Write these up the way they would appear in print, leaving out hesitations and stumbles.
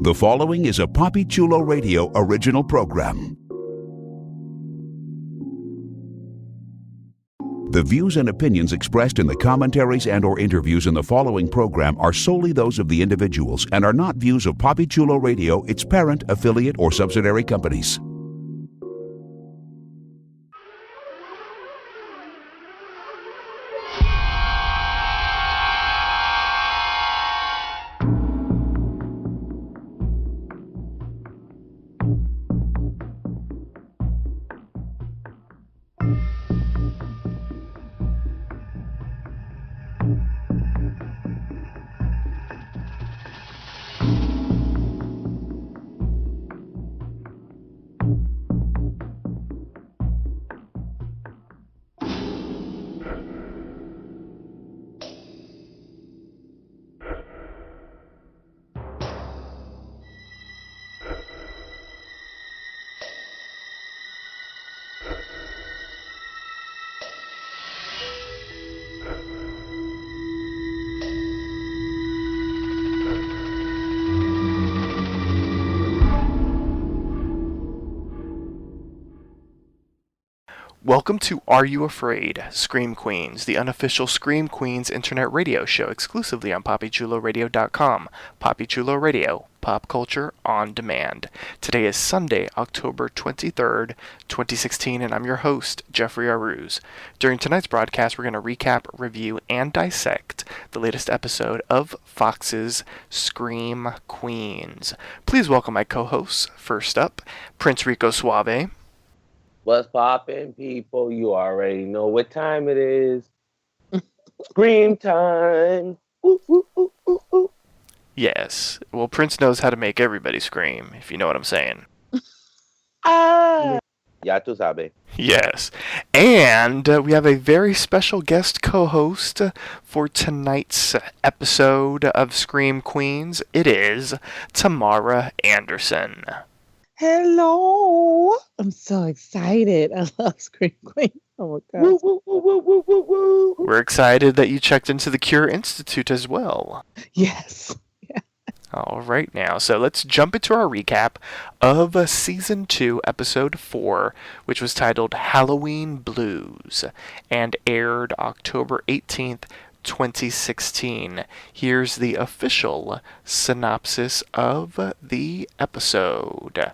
The following is a Papi Chulo Radio original program. The views and opinions expressed in the commentaries and/or interviews in the following program are solely those of the individuals and are not views of Papi Chulo Radio, its parent, affiliate, or subsidiary companies. Welcome to Are You Afraid? Scream Queens, the unofficial Scream Queens internet radio show exclusively on PapiChuloRadio.com. Papi Chulo Radio, pop culture on demand. Today is Sunday, October 23rd, 2016, and I'm your host, Jeffrey Aruz. During tonight's broadcast, we're going to recap, review, and dissect the latest episode of Fox's Scream Queens. Please welcome my co-hosts. First up, Prince Rico Suave. What's poppin', people? You already know what time it is. Scream time. Ooh, ooh, ooh, ooh, ooh. Yes. Well, Prince knows how to make everybody scream, if you know what I'm saying. Ah! Ya tu sabe. Yes. And we have a very special guest co-host for tonight's episode of Scream Queens. It is Tamara Anderson. Hello! I'm so excited. I love Scream Queen. Oh my god. Woo, woo, woo, woo, woo, woo, woo. We're excited that you checked into the Cure Institute as well. Yes. Yeah. All right now, so let's jump into our recap of Season 2, Episode 4, which was titled Halloween Blues, and aired October 18th, 2016. Here's the official synopsis of the episode.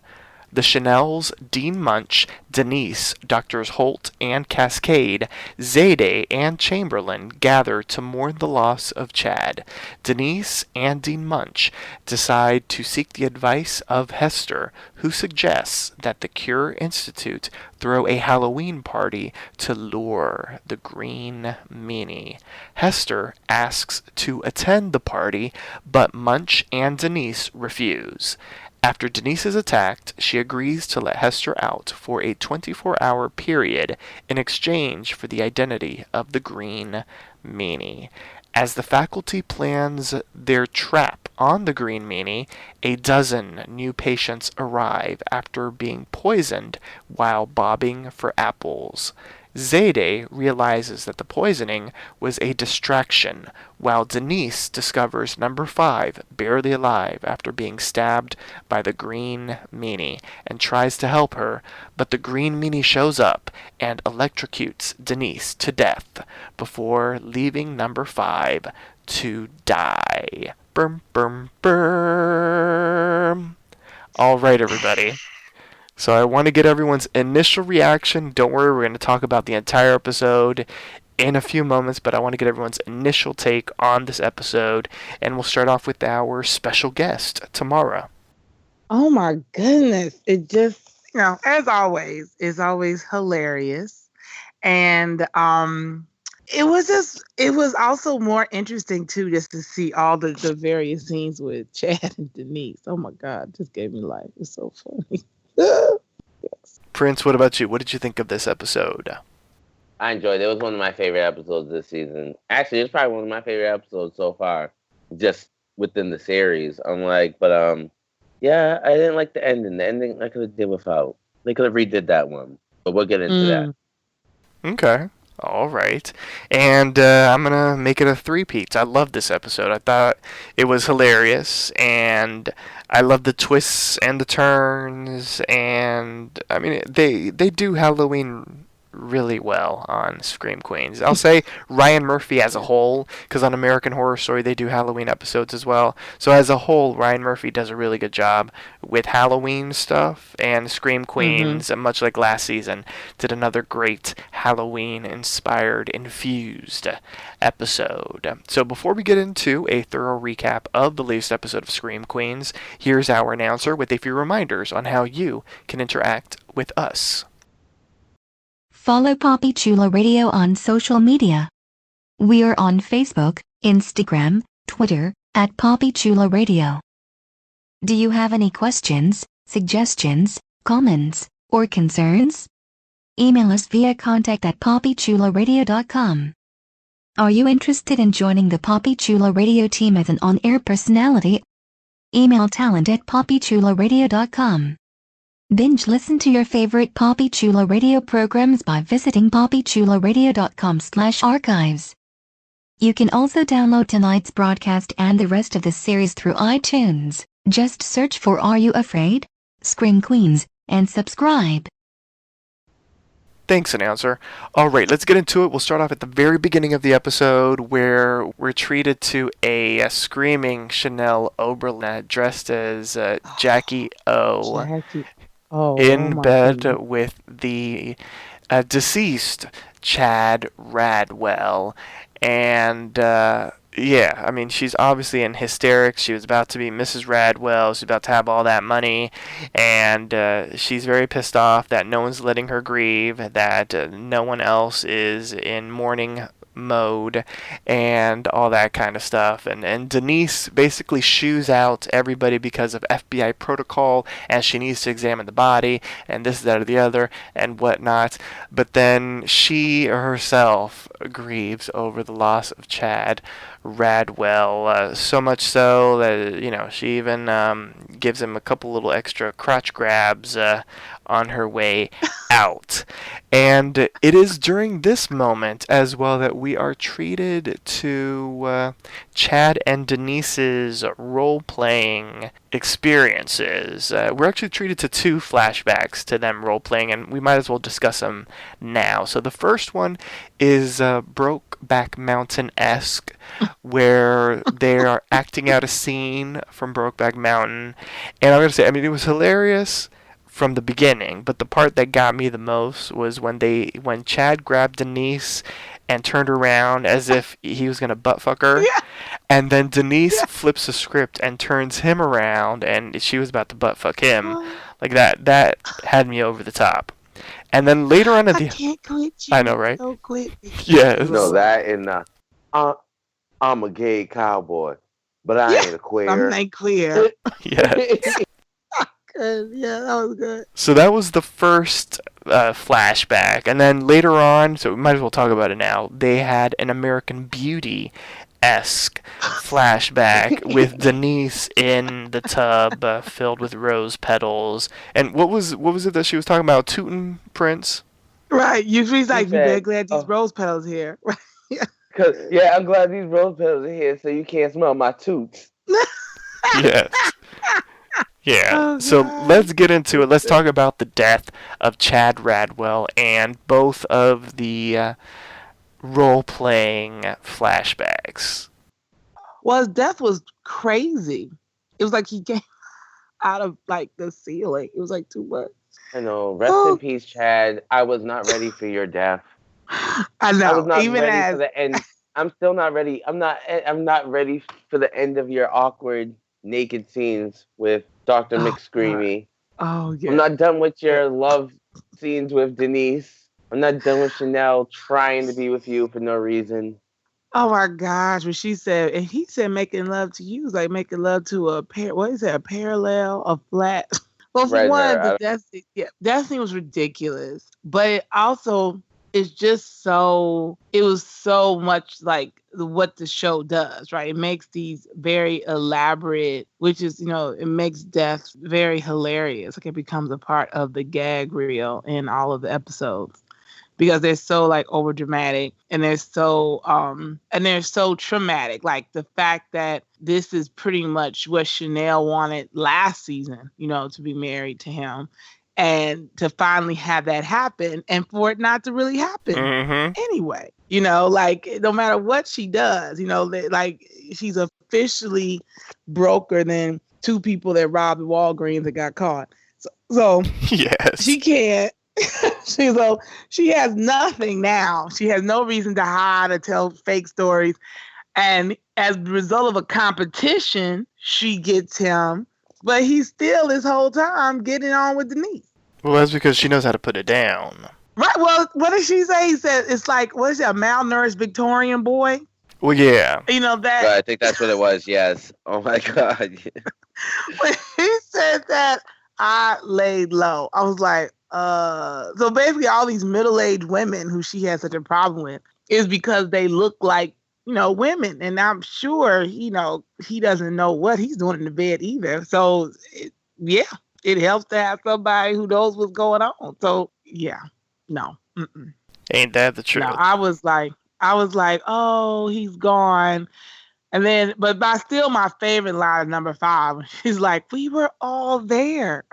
The Chanels, Dean Munch, Denise, Doctors Holt and Cascade, Zayday, and Chamberlain gather to mourn the loss of Chad. Denise and Dean Munch decide to seek the advice of Hester, who suggests that the Cure Institute throw a Halloween party to lure the Green Meanie. Hester asks to attend the party, but Munch and Denise refuse. After Denise is attacked, she agrees to let Hester out for a 24-hour period in exchange for the identity of the Green Meanie. As the faculty plans their trap on the Green Meanie, a dozen new patients arrive after being poisoned while bobbing for apples. Zayday realizes that the poisoning was a distraction, while Denise discovers number 5 barely alive after being stabbed by the Green Meanie and tries to help her, but the Green Meanie shows up and electrocutes Denise to death before leaving number 5 to die. Burm, burm, burm. All right, everybody. So I want to get everyone's initial reaction. Don't worry, we're going to talk about the entire episode in a few moments, but I want to get everyone's initial take on this episode, and we'll start off with our special guest, Tamara. Oh my goodness. It just, as always, is always hilarious. And it was also more interesting too, just to see all the various scenes with Chad and Denise. Oh my God, it just gave me life. It's so funny. Yes. Prince, what about you? What did you think of this episode? I enjoyed it. It was one of my favorite episodes this season. Actually, it's probably one of my favorite episodes so far, just within the series. Yeah, I didn't like the ending. The ending I could have did without. They could have redid that one, but we'll get into that. Okay. All right. And I'm going to make it a three-peat. I love this episode. I thought it was hilarious, and I love the twists and the turns, and I mean, they do Halloween really well on Scream Queens. I'll say Ryan Murphy as a whole, because on American Horror Story they do Halloween episodes as well. So as a whole, Ryan Murphy does a really good job with Halloween stuff, and Scream Queens, much like last season, did another great Halloween-inspired, infused episode. So before we get into a thorough recap of the latest episode of Scream Queens, here's our announcer with a few reminders on how you can interact with us. Follow Poppy Chula Radio on social media. We are on Facebook, Instagram, Twitter, at Poppy Chula Radio. Do you have any questions, suggestions, comments, or concerns? Email us via contact@poppychularadio.com. Are you interested in joining the Poppy Chula Radio team as an on-air personality? Email talent@poppychularadio.com. Binge listen to your favorite Poppy Chula Radio programs by visiting poppychularadio.com/archives. You can also download tonight's broadcast and the rest of the series through iTunes. Just search for Are You Afraid? Scream Queens, and subscribe. Thanks, announcer. All right, let's get into it. We'll start off at the very beginning of the episode where we're treated to a screaming Chanel Oberlin dressed as Jackie O. Jackie. Oh, in bed goodness. with the deceased Chad Radwell. And yeah, I mean, she's obviously in hysterics. She was about to be Mrs. Radwell. She's about to have all that money. And she's very pissed off that no one's letting her grieve, that no one else is in mourning mode and all that kind of stuff. And Denise basically shoos out everybody because of FBI protocol, and she needs to examine the body and this, that, or the other and whatnot. But then she herself grieves over the loss of Chad Radwell, so much so that, you know, she even gives him a couple little extra crotch grabs on her way out. And it is during this moment as well that we are treated to Chad and Denise's role-playing experiences. We're actually treated to two flashbacks to them role-playing, and we might as well discuss them now. So the first one is Brokeback Mountain-esque, where they are acting out a scene from Brokeback Mountain. And I'm going to say, I mean, it was hilarious from the beginning, but the part that got me the most was when Chad grabbed Denise and turned around as if he was gonna butt fuck her, and then Denise flips the script and turns him around and she was about to butt fuck him. Like that had me over the top. And then later on I can't quit you. I know, right? Don't quit. Yes. No, that and I'm a gay cowboy, but I ain't a queer. I'm not clear. Yeah. Good. Yeah, that was good. So that was the first flashback. And then later on, so we might as well talk about it now, they had an American Beauty-esque flashback with Denise in the tub filled with rose petals. And what was it that she was talking about? Tootin' Prince? Right. Usually it's like, She we're very said, glad these rose petals here. Cause yeah, I'm glad these rose petals are here, so you can't smell my toots. Yes. Yeah, Oh, so God. let's get into it. Let's talk about the death of Chad Radwell and both of the role-playing flashbacks. Well, his death was crazy. It was like he came out of like the ceiling. It was like too much. I know. Rest in peace, Chad. I was not ready for your death. I know. I was not even ready as for the end. I'm still not ready. I'm not ready for the end of your awkward naked scenes with Dr. McScreamy. oh yeah. I'm not done with your love scenes with Denise. I'm not done with Chanel trying to be with you for no reason. Oh my gosh, when she said, and he said making love to you was like making love to a a parallel, a flat. Well, for Right one, there, that scene was ridiculous. But it also it's just it was so much like what the show does, right? It makes these very elaborate, which is, it makes death very hilarious. Like it becomes a part of the gag reel in all of the episodes. because they're so like over dramatic and they're so traumatic. Like the fact that this is pretty much what Chanel wanted last season, to be married to him. And to finally have that happen and for it not to really happen anyway, like no matter what she does, like she's officially broker than two people that robbed the Walgreens and got caught. So yes, she can't. She has nothing now. She has no reason to hide or tell fake stories. And as a result of a competition, she gets him. But he's still this whole time getting on with Denise. Well, that's because she knows how to put it down. Right. Well, what did she say? He said it's like, what is it, a malnourished Victorian boy? Well, yeah. That. Right, I think that's what it was. Yes. Oh my God. When he said that, I laid low. I was like, So basically, all these middle-aged women who she has such a problem with is because they look like women, and I'm sure he doesn't know what he's doing in the bed either. So it helps to have somebody who knows what's going on. So no, ain't that the truth? No, I was like, oh, he's gone. And then, but by still my favorite line is number 5. She's like, we were all there.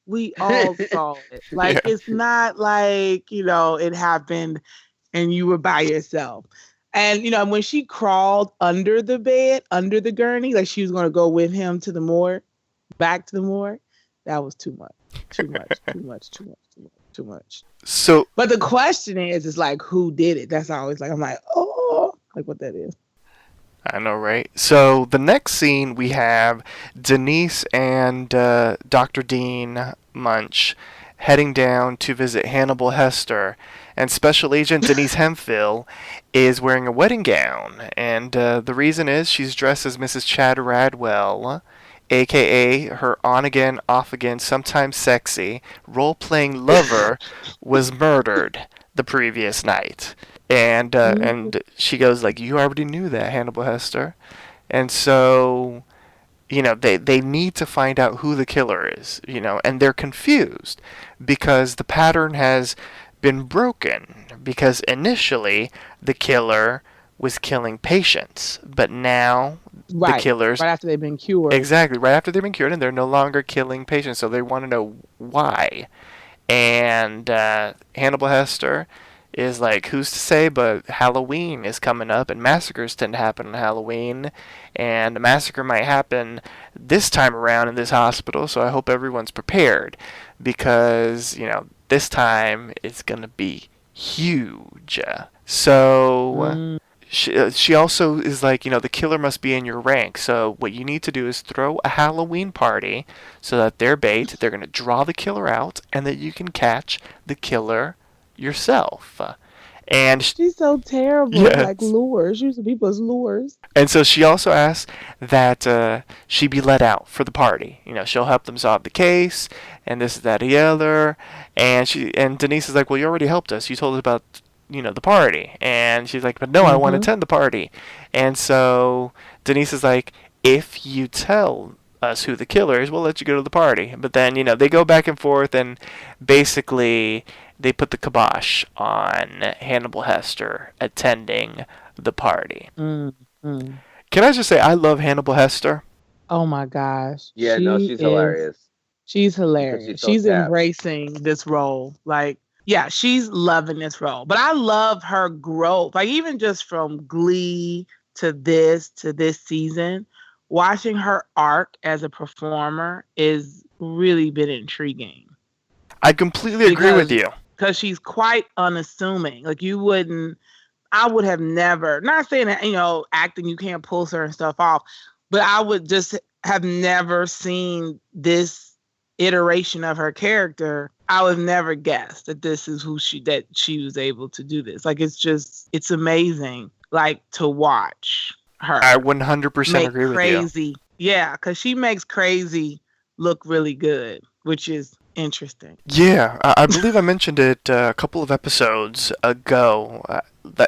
We all saw it. Like, It's not like, it happened and you were by yourself. And, when she crawled under the bed, under the gurney, like she was going to go with him to the morgue, back to the morgue, that was too much. Too much. So, but the question is like, who did it? That's always like, I'm like, oh, like what that is. I know, right? So the next scene we have Denise and Dr. Dean Munch heading down to visit Hannibal Hester, and Special Agent Denise Hemphill is wearing a wedding gown, and the reason is she's dressed as Mrs. Chad Radwell, aka her on-again, off-again, sometimes sexy, role-playing lover was murdered the previous night. And she goes like, you already knew that, Hannibal Hester. And so, they need to find out who the killer is, and they're confused because the pattern has been broken, because initially the killer was killing patients, but now the killers... Right after they've been cured. Exactly, right after they've been cured, and they're no longer killing patients, so they want to know why. And Hannibal Hester is like, who's to say, but Halloween is coming up, and massacres tend to happen on Halloween, and a massacre might happen this time around in this hospital, so I hope everyone's prepared, because, this time it's going to be huge. So she also is like, the killer must be in your rank, so what you need to do is throw a Halloween party so that they're bait, they're going to draw the killer out, and that you can catch the killer yourself. And she's so terrible. Yes. Like lures. She's people's lures. And so she also asks that she be let out for the party. She'll help them solve the case, and this, that, the other. And Denise is like, well, you already helped us. You told us about the party. And she's like, but no, I want to attend the party. And so Denise is like, if you tell us who the killer is, we'll let you go to the party. But then, they go back and forth, and basically they put the kibosh on Hannibal Hester attending the party. Can I just say, I love Hannibal Hester. Oh my gosh. Yeah, she's hilarious. She's hilarious. She's embracing this role. Like, yeah, she's loving this role. But I love her growth. Like, even just from Glee to this season, watching her arc as a performer is really been intriguing. I completely agree with you. Because she's quite unassuming. Like, I would have never, not saying that, acting, you can't pull certain stuff off, but I would just have never seen this iteration of her character. I would have never guessed that this is that she was able to do this. Like, it's amazing, like, to watch her. I 100% agree with you. Crazy. Yeah, because she makes crazy look really good, which is interesting. Yeah, I believe I mentioned it a couple of episodes ago.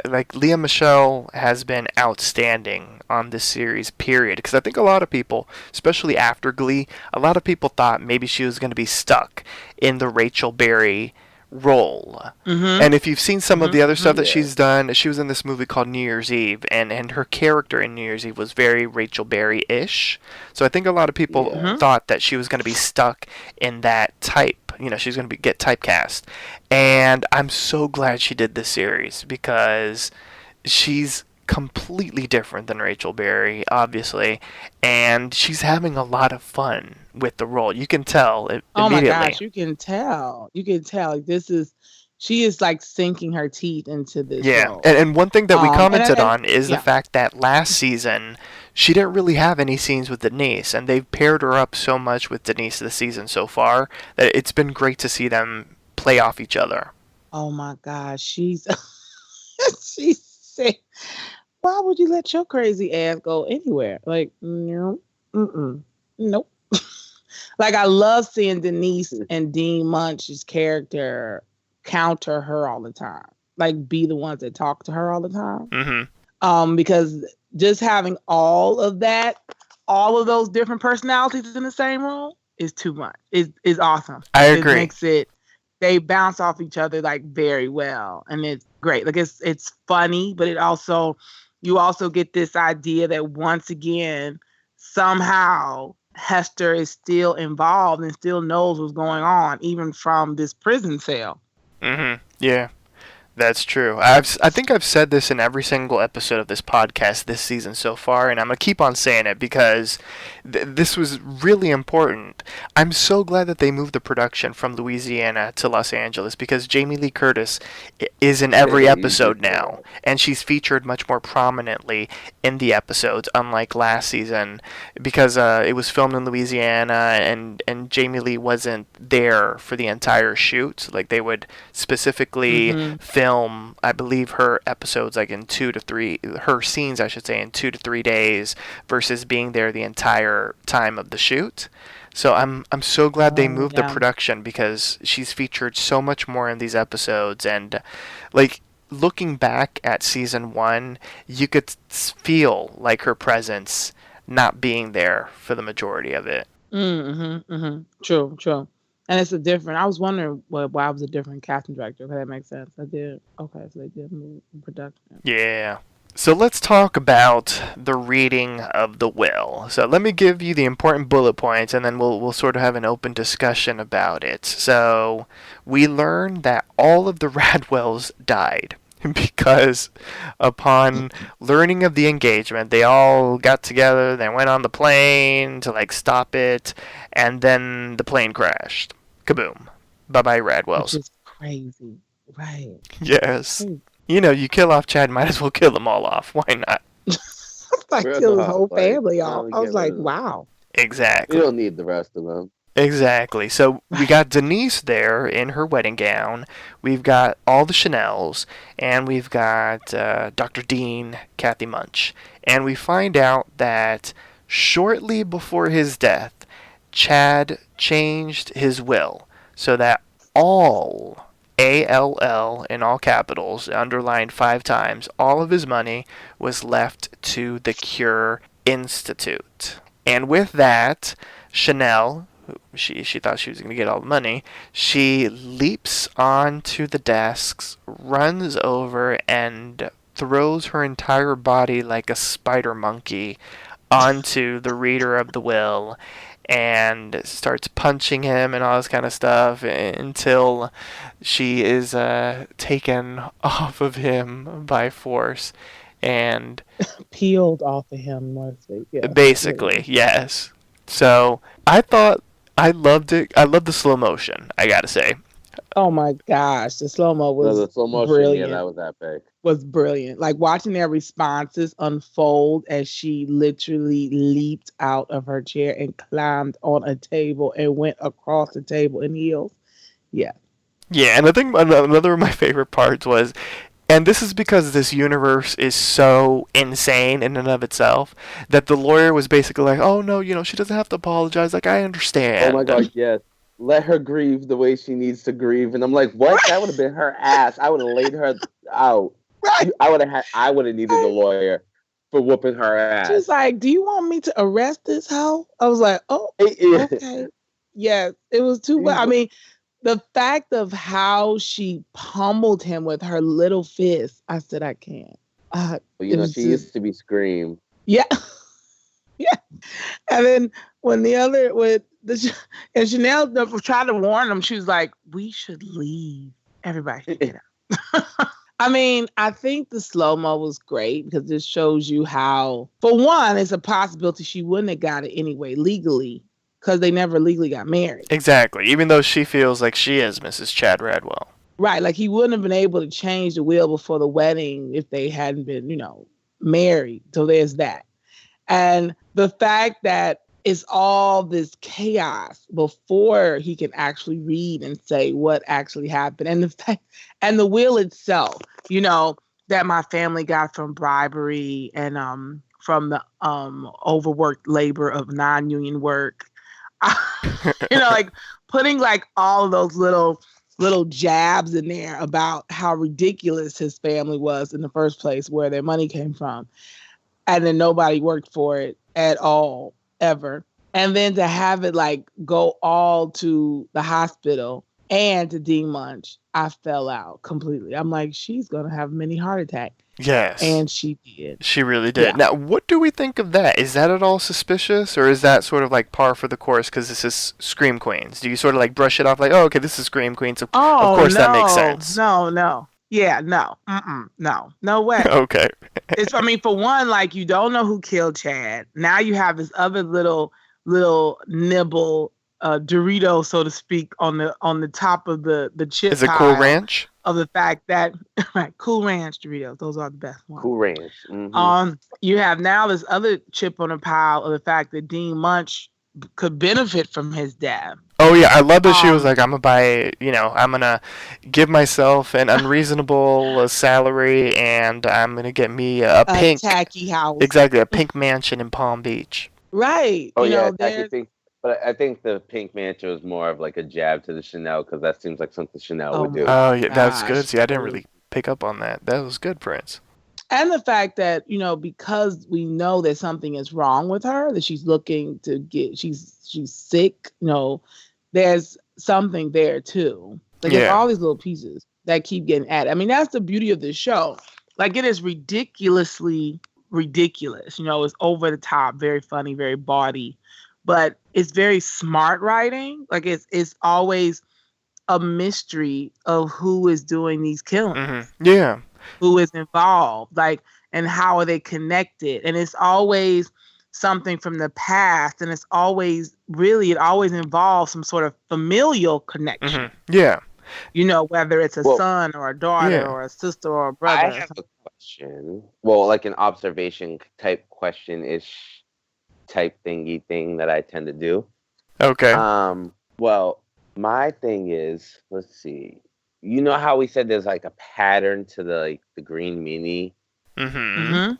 Like, Lea Michele has been outstanding on this series, period. Because I think a lot of people, especially after Glee, a lot of people thought maybe she was going to be stuck in the Rachel Berry role. Mm-hmm. And if you've seen some of the other stuff that Yeah. she's done, she was in this movie called New Year's Eve, and her character in New Year's Eve was very Rachel Berry-ish. So I think a lot of people Yeah. thought that she was going to be stuck in that type. You know, she's going to get typecast. And I'm so glad she did this series because she's completely different than Rachel Berry, obviously, and she's having a lot of fun with the role. You can tell Oh my immediately. gosh, you can tell. You can tell. Like, she is like sinking her teeth into this Yeah, role. and one thing that we And commented on is yeah. the fact that last season she didn't really have any scenes with Denise, and they've paired her up so much with Denise this season so far that it's been great to see them play off each other. Oh my gosh, she's she said, "Why would you let your crazy ass go anywhere?" Like, no, nope. Like, I love seeing Denise and Dean Munch's character counter her all the time. Like, be the ones that talk to her all the time. Mm-hmm. Because just having all of that, all of those different personalities in the same room is too much. Is awesome. I agree. It makes it. They bounce off each other like very well, and it's great. Like, it's funny, but you also get this idea that once again, somehow Hester is still involved and still knows what's going on, even from this prison cell. Mm-hmm. Yeah, that's true. I think I've said this in every single episode of this podcast this season so far, and I'm going to keep on saying it because this was really important. I'm so glad that they moved the production from Louisiana to Los Angeles because Jamie Lee Curtis is in every episode now, and she's featured much more prominently in the episodes, unlike last season, because it was filmed in Louisiana, and Jamie Lee wasn't there for the entire shoot. Like, they would specifically film, I believe, her episodes like in her scenes, I should say, in 2 to 3 days versus being there the entire time of the shoot. So I'm so glad they moved the production because she's featured so much more in these episodes, and like looking back at season 1, you could feel like her presence not being there for the majority of it. True. And it's I was wondering why it was a different casting director. If that makes sense. I did. Okay, so they did move the production. Yeah. So let's talk about the reading of the will. So let me give you the important bullet points, and then we'll sort of have an open discussion about it. So we learned that all of the Radwells died because upon learning of the engagement, they all got together, they went on the plane to like stop it, and then the plane crashed. Kaboom. Bye-bye, Radwells. Which is crazy. Right. Yes. You know, you kill off Chad, might as well kill them all off. Why not? Like, kill his whole family off. I was like, wow. Exactly. We don't need the rest of them. Exactly. So we got Denise there in her wedding gown. We've got all the Chanels, and we've got Dr. Dean, Kathy Munch. And we find out that shortly before his death, Chad changed his will so that all, ALL in all capitals, underlined 5 times, all of his money was left to the Cure Institute. And with that, Chanel, she thought she was going to get all the money, she leaps onto the desks, runs over, and throws her entire body like a spider monkey onto the reader of the will and starts punching him and all this kind of stuff until she is taken off of him by force and peeled off of him mostly. Yeah, basically, yes. So I thought I loved it. I loved the slow motion, I gotta say. Oh my gosh, the slow-mo was the slow motion, brilliant. Yeah, that was epic. Was brilliant. Like watching their responses unfold as she literally leaped out of her chair and climbed on a table and went across the table in heels. Yeah. Yeah, and I think another of my favorite parts was, and this is because this universe is so insane in and of itself, that the lawyer was basically like, oh no, she doesn't have to apologize. Like, I understand. Oh my God, yes. Let her grieve the way she needs to grieve. And I'm like, what? That would have been her ass. I would have laid her out. Right. I would have needed the lawyer for whooping her ass. She's like, do you want me to arrest this hoe? I was like, oh, okay. Yeah, it was too well. I mean, the fact of how she pummeled him with her little fist, I said, I can't. But it was she just- used to be Scream. Yeah. Yeah. And then when and Chanel tried to warn them, she was like, we should leave. Everybody should get out. I mean, I think the slow-mo was great because it shows you how, for one, it's a possibility she wouldn't have got it anyway legally because they never legally got married. Exactly. Even though she feels like she is Mrs. Chad Radwell. Right. Like he wouldn't have been able to change the will before the wedding if they hadn't been, married. So there's that. And the fact that it's all this chaos before he can actually read and say what actually happened. And the fact, and the will itself, that my family got from bribery and from the overworked labor of non-union work. Like putting like all of those little jabs in there about how ridiculous his family was in the first place, where their money came from. And then nobody worked for it at all, ever. And then to have it like go all to the hospital and to Dean Munch, I fell out completely. I'm like, she's going to have a mini heart attack. Yes. And she did. She really did. Yeah. Now, what do we think of that? Is that at all suspicious, or is that sort of like par for the course because this is Scream Queens? Do you sort of like brush it off like, oh, okay, this is Scream Queens, so of course that makes sense. No. Yeah, no. No way. Okay. For one, like, you don't know who killed Chad. Now you have this other little nibble Dorito, so to speak, on the top of the chip. Is it Cool Ranch? Of the fact that right, Cool Ranch Doritos, those are the best ones. Cool Ranch. Mm-hmm. You have now this other chip on the pile of the fact that Dean Munch could benefit from his death. Oh yeah, I love that she was like, I'm gonna give myself an unreasonable salary, and I'm gonna get me a pink tacky house. Exactly, a pink mansion in Palm Beach. Right. Oh yeah, I think the pink mansion was more of like a jab to the Chanel, because that seems like something Chanel would do. Oh yeah, that's good. See, I didn't really pick up on that. That was good, Prince. And the fact that, because we know that something is wrong with her, that she's looking to she's sick, there's something there too. Like there's all these little pieces that keep getting added. I mean, that's the beauty of this show. Like, it is ridiculously ridiculous. It's over the top, very funny, very bawdy, but it's very smart writing. Like it's always a mystery of who is doing these killings. Mm-hmm. Yeah. Who is involved, like, and how are they connected? And it's always something from the past, and it always involves some sort of familial connection. Mm-hmm. Yeah. Whether it's a son or a daughter or a sister or a brother. I have a question. Well, like an observation type question-ish type thingy thing that I tend to do. Okay. Well, my thing is, let's see. You know how we said there's like a pattern to the green meanie? Mm-hmm. Mm-hmm.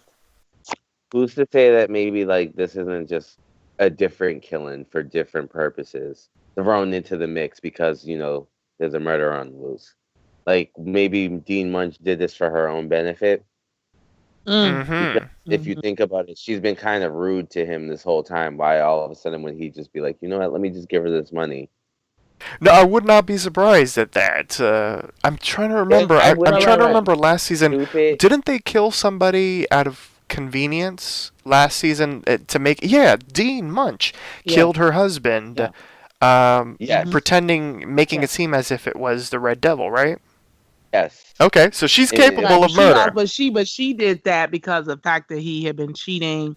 Who's to say that maybe like this isn't just a different killing for different purposes thrown into the mix because, there's a murder on the loose? Like maybe Dean Munch did this for her own benefit. Mm-hmm. If you think about it, she's been kind of rude to him this whole time. Why all of a sudden would he just be like, you know what, let me just give her this money? No, I would not be surprised at that. I'm trying to remember. I'm trying to remember last season. Stupid. Didn't they kill somebody out of convenience last season to make? Yeah, Dean Munch killed her husband, making it seem as if it was the Red Devil, right? Yes. Okay, so she's capable of murder. But she did that because of the fact that he had been cheating.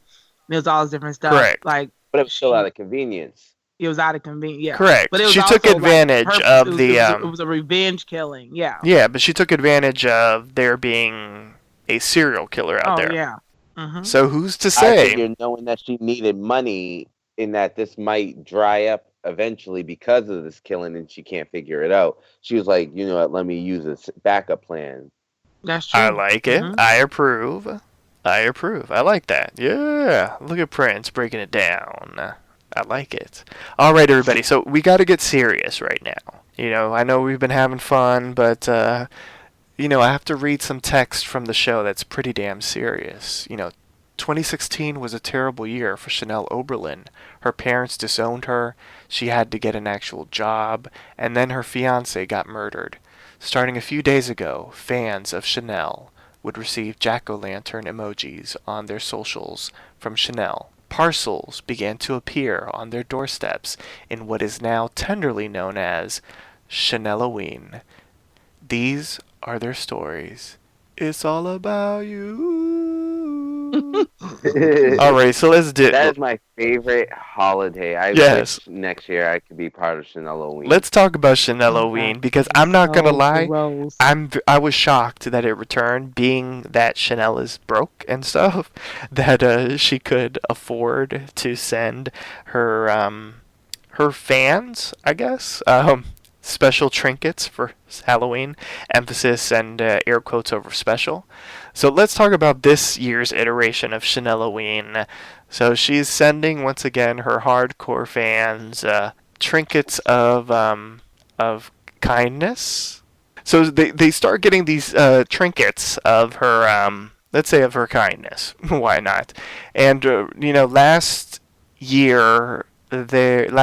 There's all this different stuff. Correct. Like, but it was still out of convenience. It was out of convenience. Yeah. Correct. But it was she took advantage of it was a revenge killing. Yeah. Yeah, but she took advantage of there being a serial killer out there. Oh yeah. Mm-hmm. So who's to say? I figured, knowing that she needed money, in that this might dry up eventually because of this killing, and she can't figure it out. She was like, you know what? Let me use a backup plan. That's true. I like it. I approve. I like that. Yeah. Look at Prince breaking it down. I like it. All right, everybody. So we got to get serious right now. I know we've been having fun, but, I have to read some text from the show that's pretty damn serious. 2016 was a terrible year for Chanel Oberlin. Her parents disowned her, she had to get an actual job, and then her fiance got murdered. Starting a few days ago, fans of Chanel would receive jack-o'-lantern emojis on their socials from Chanel. Parcels began to appear on their doorsteps in what is now tenderly known as Chaneloween. These are their stories. It's all about you. All right, so let's do. That is my favorite holiday. I Yes. wish next year I could be part of Chaneloween. Let's talk about Chaneloween because I'm not gonna lie. Gross. I was shocked that it returned, being that Chanel is broke and stuff, that she could afford to send her fans, I guess, special trinkets for Halloween. Emphasis and air quotes over special. So let's talk about this year's iteration of Chaneloween. So she's sending once again her hardcore fans trinkets of kindness. So they start getting these trinkets of her let's say of her kindness. Why not? And last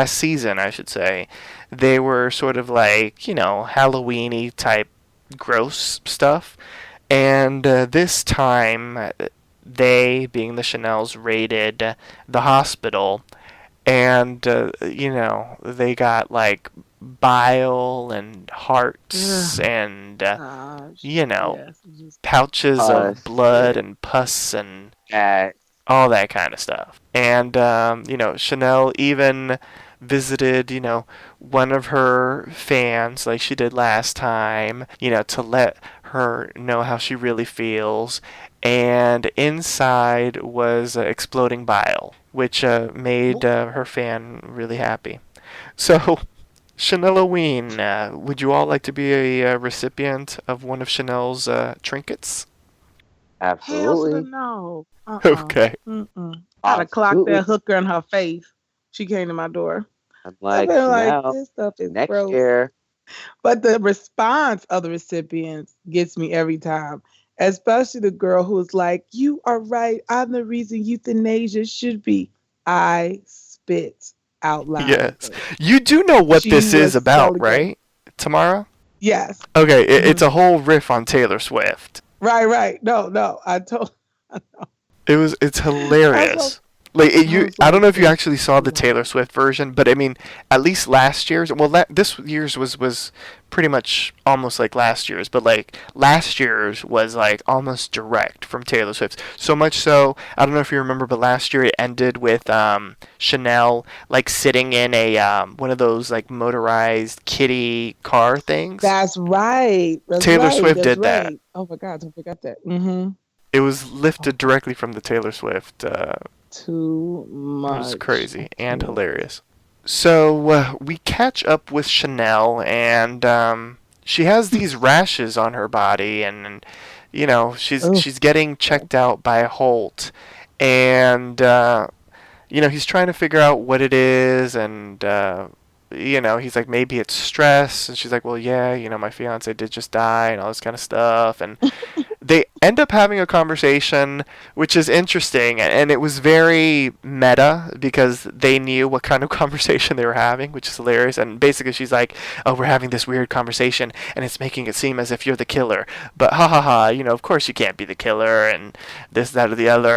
season I should say, they were sort of like Halloween-y type gross stuff. And this time, they, being the Chanels, raided the hospital, and they got like bile and hearts and Gosh, yes, just pouches Pus, of blood yeah. and pus and At all that kind of stuff. And Chanel even visited one of her fans like she did last time, to let her know how she really feels. And inside was exploding bile, which made her fan really happy. So, Chaneloween, would you all like to be a recipient of one of Chanel's trinkets? hell to the absolutely. no. Okay. I'd have clocked Absolutely. that hooker in her face. She came to my door. I'm I've like, been like, now, this stuff is next gross. year, But the response of the recipients gets me every time. Especially the girl who's like, you are right. I'm the reason euthanasia should be. I spit out loud. Yes. You do know what She this is was about, so right, Tamara? Yes. Okay, it's a whole riff on Taylor Swift. Right. No. It's hilarious. Like I don't know if you actually saw the Taylor Swift version, but I mean, at least last year's. Well, this year's was pretty much almost like last year's, but like last year's was like almost direct from Taylor Swift. So much so, I don't know if you remember, but last year it ended with Chanel like sitting in a one of those like motorized kiddie car things. That's right. Taylor Swift did that. Oh my God, I forgot that. Mm-hmm. It was lifted directly from the Taylor Swift. Too It much. was crazy and hilarious. So we catch up with Chanel, and she has these rashes on her body, and she's getting checked out by Holt, and he's trying to figure out what it is, and he's like, maybe it's stress, and she's like, well, yeah, my fiance did just die, and all this kind of stuff, and they end up having a conversation, which is interesting, and it was very meta because they knew what kind of conversation they were having, which is hilarious. And basically, she's like, "Oh, we're having this weird conversation, and it's making it seem as if you're the killer, but ha ha ha, of course you can't be the killer, and this, that, or the other."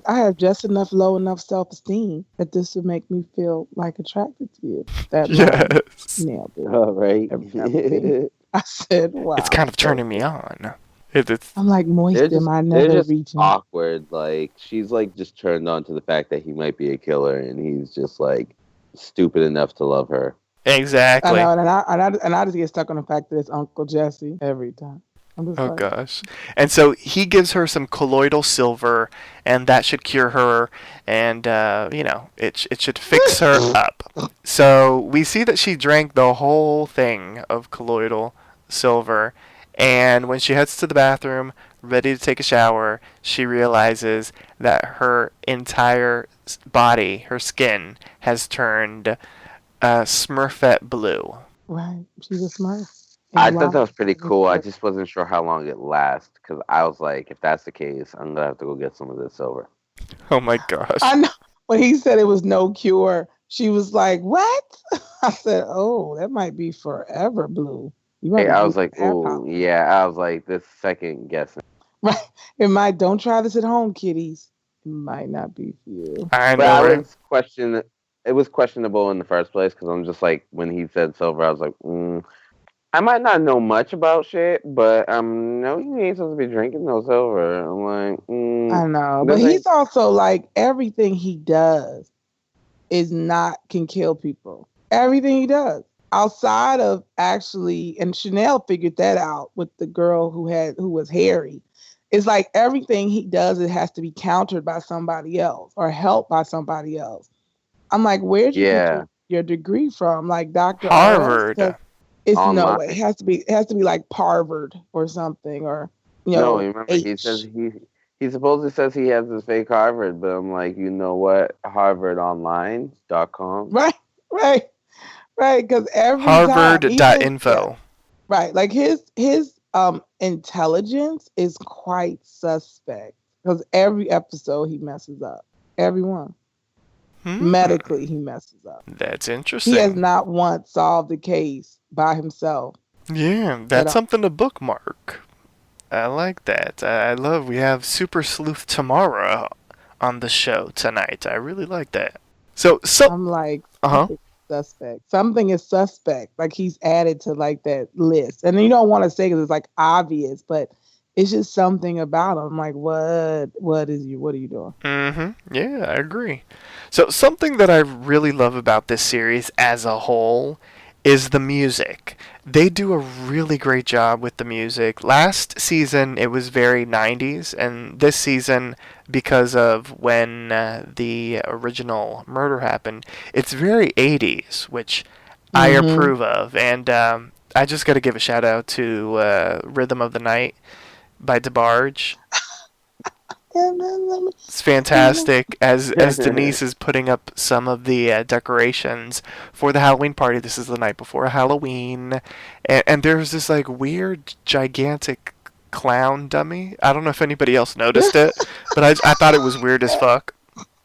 I have just low enough self-esteem that this would make me feel like attracted to you. That Yes, nailed it. all right. Everything. I said, wow. it's kind of turning me on. It's I'm like moist They're in just, my they're nether just region. awkward. Like, she's like just turned on to the fact that he might be a killer, and he's just like stupid enough to love her. exactly. I know, and I just get stuck on the fact that it's Uncle Jesse every time. I'm just Oh like, gosh. And so he gives her some colloidal silver, and that should cure her, and it should fix her up. So we see that she drank the whole thing of colloidal silver, and when she heads to the bathroom, ready to take a shower, she realizes that her entire body, her skin, has turned Smurfette blue. right. She's a Smurf. I And thought that why- was pretty cool. I just wasn't sure how long it lasts because I was like, if that's the case, I'm gonna have to go get some of this silver. Oh my gosh. I know when he said it was no cure, she was like, "What?" I said, "Oh, that might be forever blue. You might Hey, be I blue was like, forever." ooh, yeah. I was like, this second guessing. Right. It might don't try this at home, kiddies. It might not be for you. I But know, I right? was question. It was questionable in the first place because I'm just like, when he said silver, I was like, I might not know much about shit, but no, you ain't supposed to be drinking no silver. I'm like, I know. But this he's ain't. also like everything he does is not can kill people. Everything he does. Outside of actually, and Chanel figured that out with the girl who was Harry. It's like everything he does, it has to be countered by somebody else or helped by somebody else. I'm like, where'd you get Yeah, your degree from? Like Dr. Oz? Harvard. Because it's no way. online. It has to be like Harvard or something, or No, you remember he says H. he supposedly says he has his fake Harvard, but I'm like, you know what? HarvardOnline.com. Right, right, right. Because every time, even yeah, Harvard.info. right. Like his intelligence is quite suspect because every episode he messes up. Everyone. Medically he messes up. That's He has interesting. not once solved the case by himself Yeah, at that's all. something to bookmark. I like that. I love we have Super Sleuth Tamara on the show tonight. I really like that. So I'm like, uh-huh. something suspect. Something is suspect. Like he's added to like that list. And you don't want to say because it's like obvious, but it's just something about him. Like, what are you doing? Yeah, I agree. So something that I really love about this series as a whole is the music. They do a really great job with the music. Last season it was very 90s, and this season, because of when the original murder happened, it's very 80s, which I Mm-hmm. approve of. And I just got to give a shout out to Rhythm of the Night by DeBarge. It's fantastic as Denise is putting up some of the decorations for the Halloween party. This is the night before Halloween, and there's this like weird gigantic clown dummy. I don't know if anybody else noticed it, but I thought it was weird as fuck.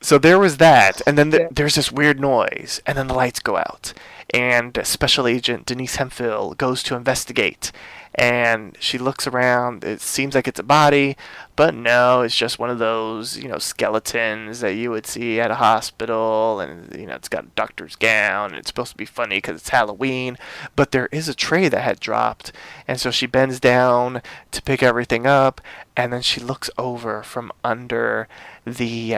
So there was that, and then Yeah. there's this weird noise, and then the lights go out, and Special Agent Denise Hemphill goes to investigate, and she looks around. It seems like it's a body, but no, it's just one of those, skeletons that you would see at a hospital, and it's got a doctor's gown, and it's supposed to be funny because it's Halloween, but there is a tray that had dropped, and so she bends down to pick everything up, and then she looks over from under the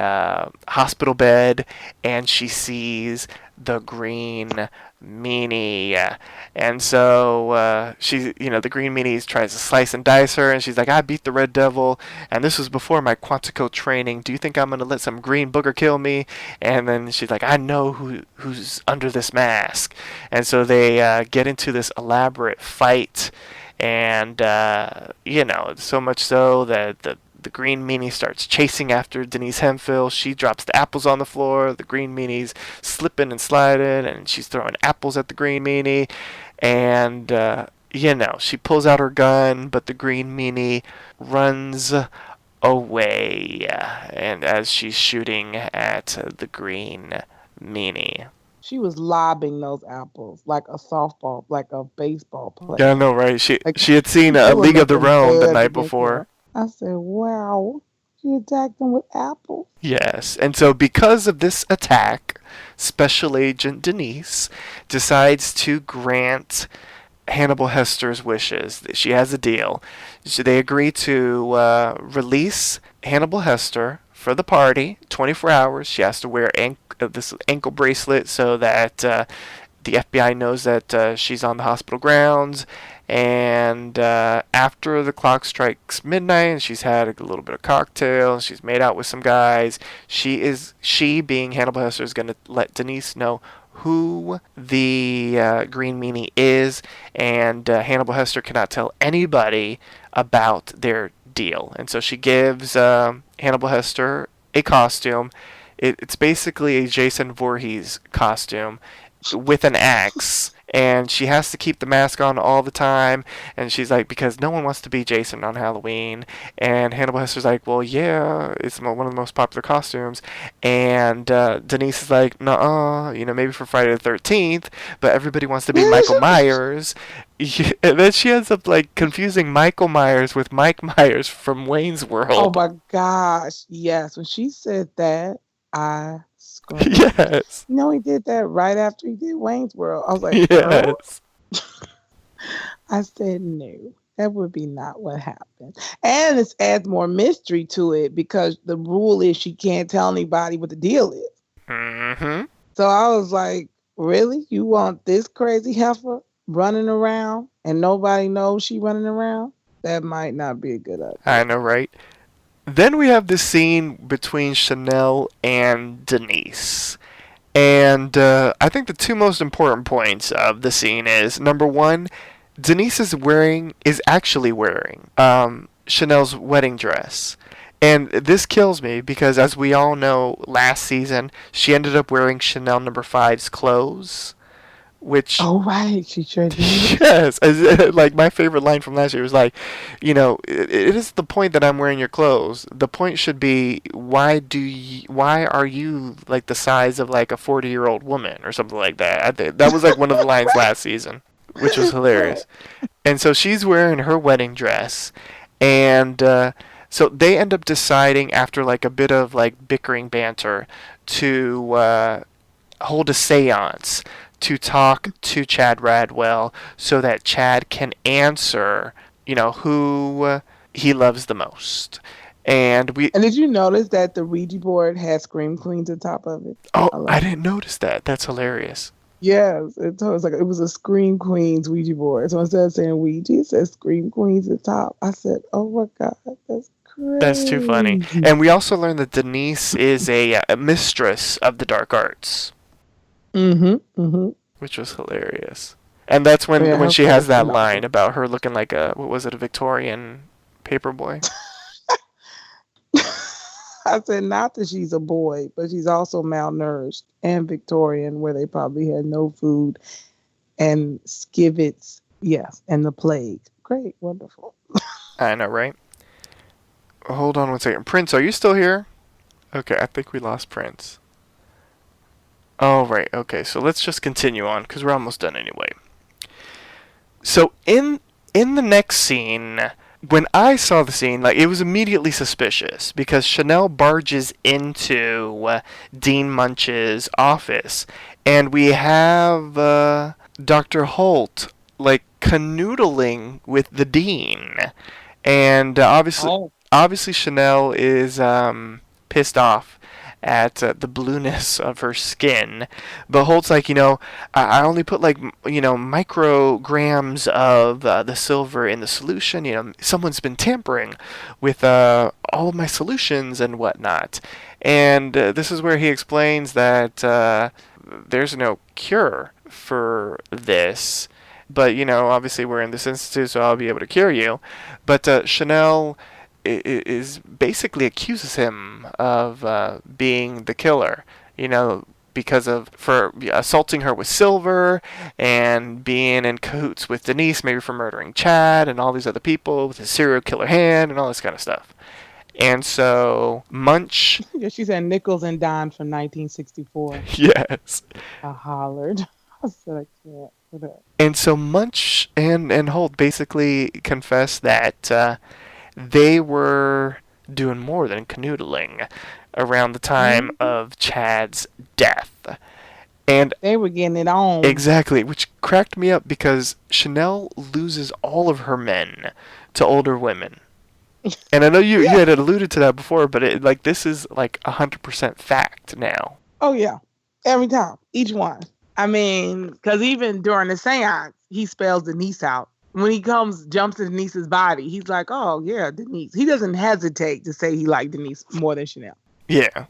hospital bed, and she sees the green meanie. And so the green meanie tries to slice and dice her, and she's like, I beat the Red Devil, and this was before my Quantico training. Do you think I'm going to let some green booger kill me? And then she's like, I know who's under this mask. And so they get into this elaborate fight, and so much so that the green meanie starts chasing after Denise Hemphill. She drops the apples on the floor. The green meanie's slipping and sliding, and she's throwing apples at the green meanie. And, she pulls out her gun, but the green meanie runs away. And as she's shooting at the green meanie. She was lobbing those apples like a softball, like a baseball Yeah, I player. know, right? She Like she had seen they a were League of Their looking Own the buds night against before. her. I said, wow, she attacked them with apples. Yes, and so because of this attack, Special Agent Denise decides to grant Hannibal Hester's wishes. She has a deal. So they agree to release Hannibal Hester for the party, 24 hours. She has to wear this ankle bracelet so that the FBI knows that she's on the hospital grounds. And after the clock strikes midnight, and she's had a little bit of cocktail, and she's made out with some guys, she being Hannibal Hester is going to let Denise know who the Green Meanie is, and Hannibal Hester cannot tell anybody about their deal. And so she gives Hannibal Hester a costume. It's basically a Jason Voorhees costume, with an axe, and she has to keep the mask on all the time. And she's like, because no one wants to be Jason on Halloween. And Hannibal Hester's like, well, yeah, it's one of the most popular costumes. And Denise is like, nuh-uh, maybe for Friday the 13th, but everybody wants to be Michael Myers. And then she ends up like confusing Michael Myers with Mike Myers from Wayne's World. Oh my gosh, yes. When she said that, I screamed. Yes. He did that right after he did Wayne's World. I was like, yes. I said no. That would be not what happened. And it adds more mystery to it because the rule is she can't tell anybody what the deal is. Mm-hmm. So I was like, really? You want this crazy heifer running around and nobody knows she running around? That might not be a good idea. I know, right? Then we have this scene between Chanel and Denise. And I think the two most important points of the scene is, number one, Denise is actually wearing Chanel's wedding dress. And this kills me because, as we all know, last season, she ended up wearing Chanel No. 5's clothes. Which, oh, right, she sure did. Yes, like my favorite line from last year was like, it is the point that I'm wearing your clothes. The point should be, why are you like the size of like a 40-year-old woman or something like that? I think that was like one of the lines last season, which was hilarious. And so she's wearing her wedding dress, and so they end up deciding after like a bit of like bickering banter to hold a séance to talk to Chad Radwell so that Chad can answer, who he loves the most. And did you notice that the Ouija board had Scream Queens on top of it? Oh, I didn't notice that. That's hilarious. Yes, it was a Scream Queens Ouija board. So instead of saying Ouija, it says Scream Queens at the top. I said, oh my God, that's crazy. That's too funny. And we also learned that Denise is a mistress of the dark arts. Which was hilarious. And that's when she has that line about her looking like a Victorian paperboy. I said not that she's a boy, but she's also malnourished and Victorian, where they probably had no food and skivets, yes, and the plague. Great, wonderful. I know, right? Hold on one second. Prince, are you still here? Okay, I think we lost Prince. Oh, right. Okay, so let's just continue on because we're almost done anyway. So in the next scene, when I saw the scene, like, it was immediately suspicious because Chanel barges into Dean Munch's office, and we have Dr. Holt like canoodling with the dean, and obviously Chanel is pissed off at the blueness of her skin, but Holt's like, I only put like, micrograms of the silver in the solution. Someone's been tampering with all of my solutions and whatnot. And this is where he explains that there's no cure for this. But, obviously we're in this institute, so I'll be able to cure you. But Chanel is basically accuses him of being the killer, because for assaulting her with silver and being in cahoots with Denise, maybe for murdering Chad and all these other people with his serial killer hand and all this kind of stuff. And so Munch... Yeah, she said nickels and dimes from 1964. Yes. I hollered. I said I can't. And so Munch and Holt basically confess that they were doing more than canoodling around the time of Chad's death. And they were getting it on. Exactly, which cracked me up because Chanel loses all of her men to older women. And I know you had alluded to that before, but this is like 100% fact now. Oh, yeah. Every time. Each one. I mean, because even during the seance, he spells Denise out. When he jumps in Denise's body, he's like, oh, yeah, Denise. He doesn't hesitate to say he liked Denise more than Chanel. Yeah.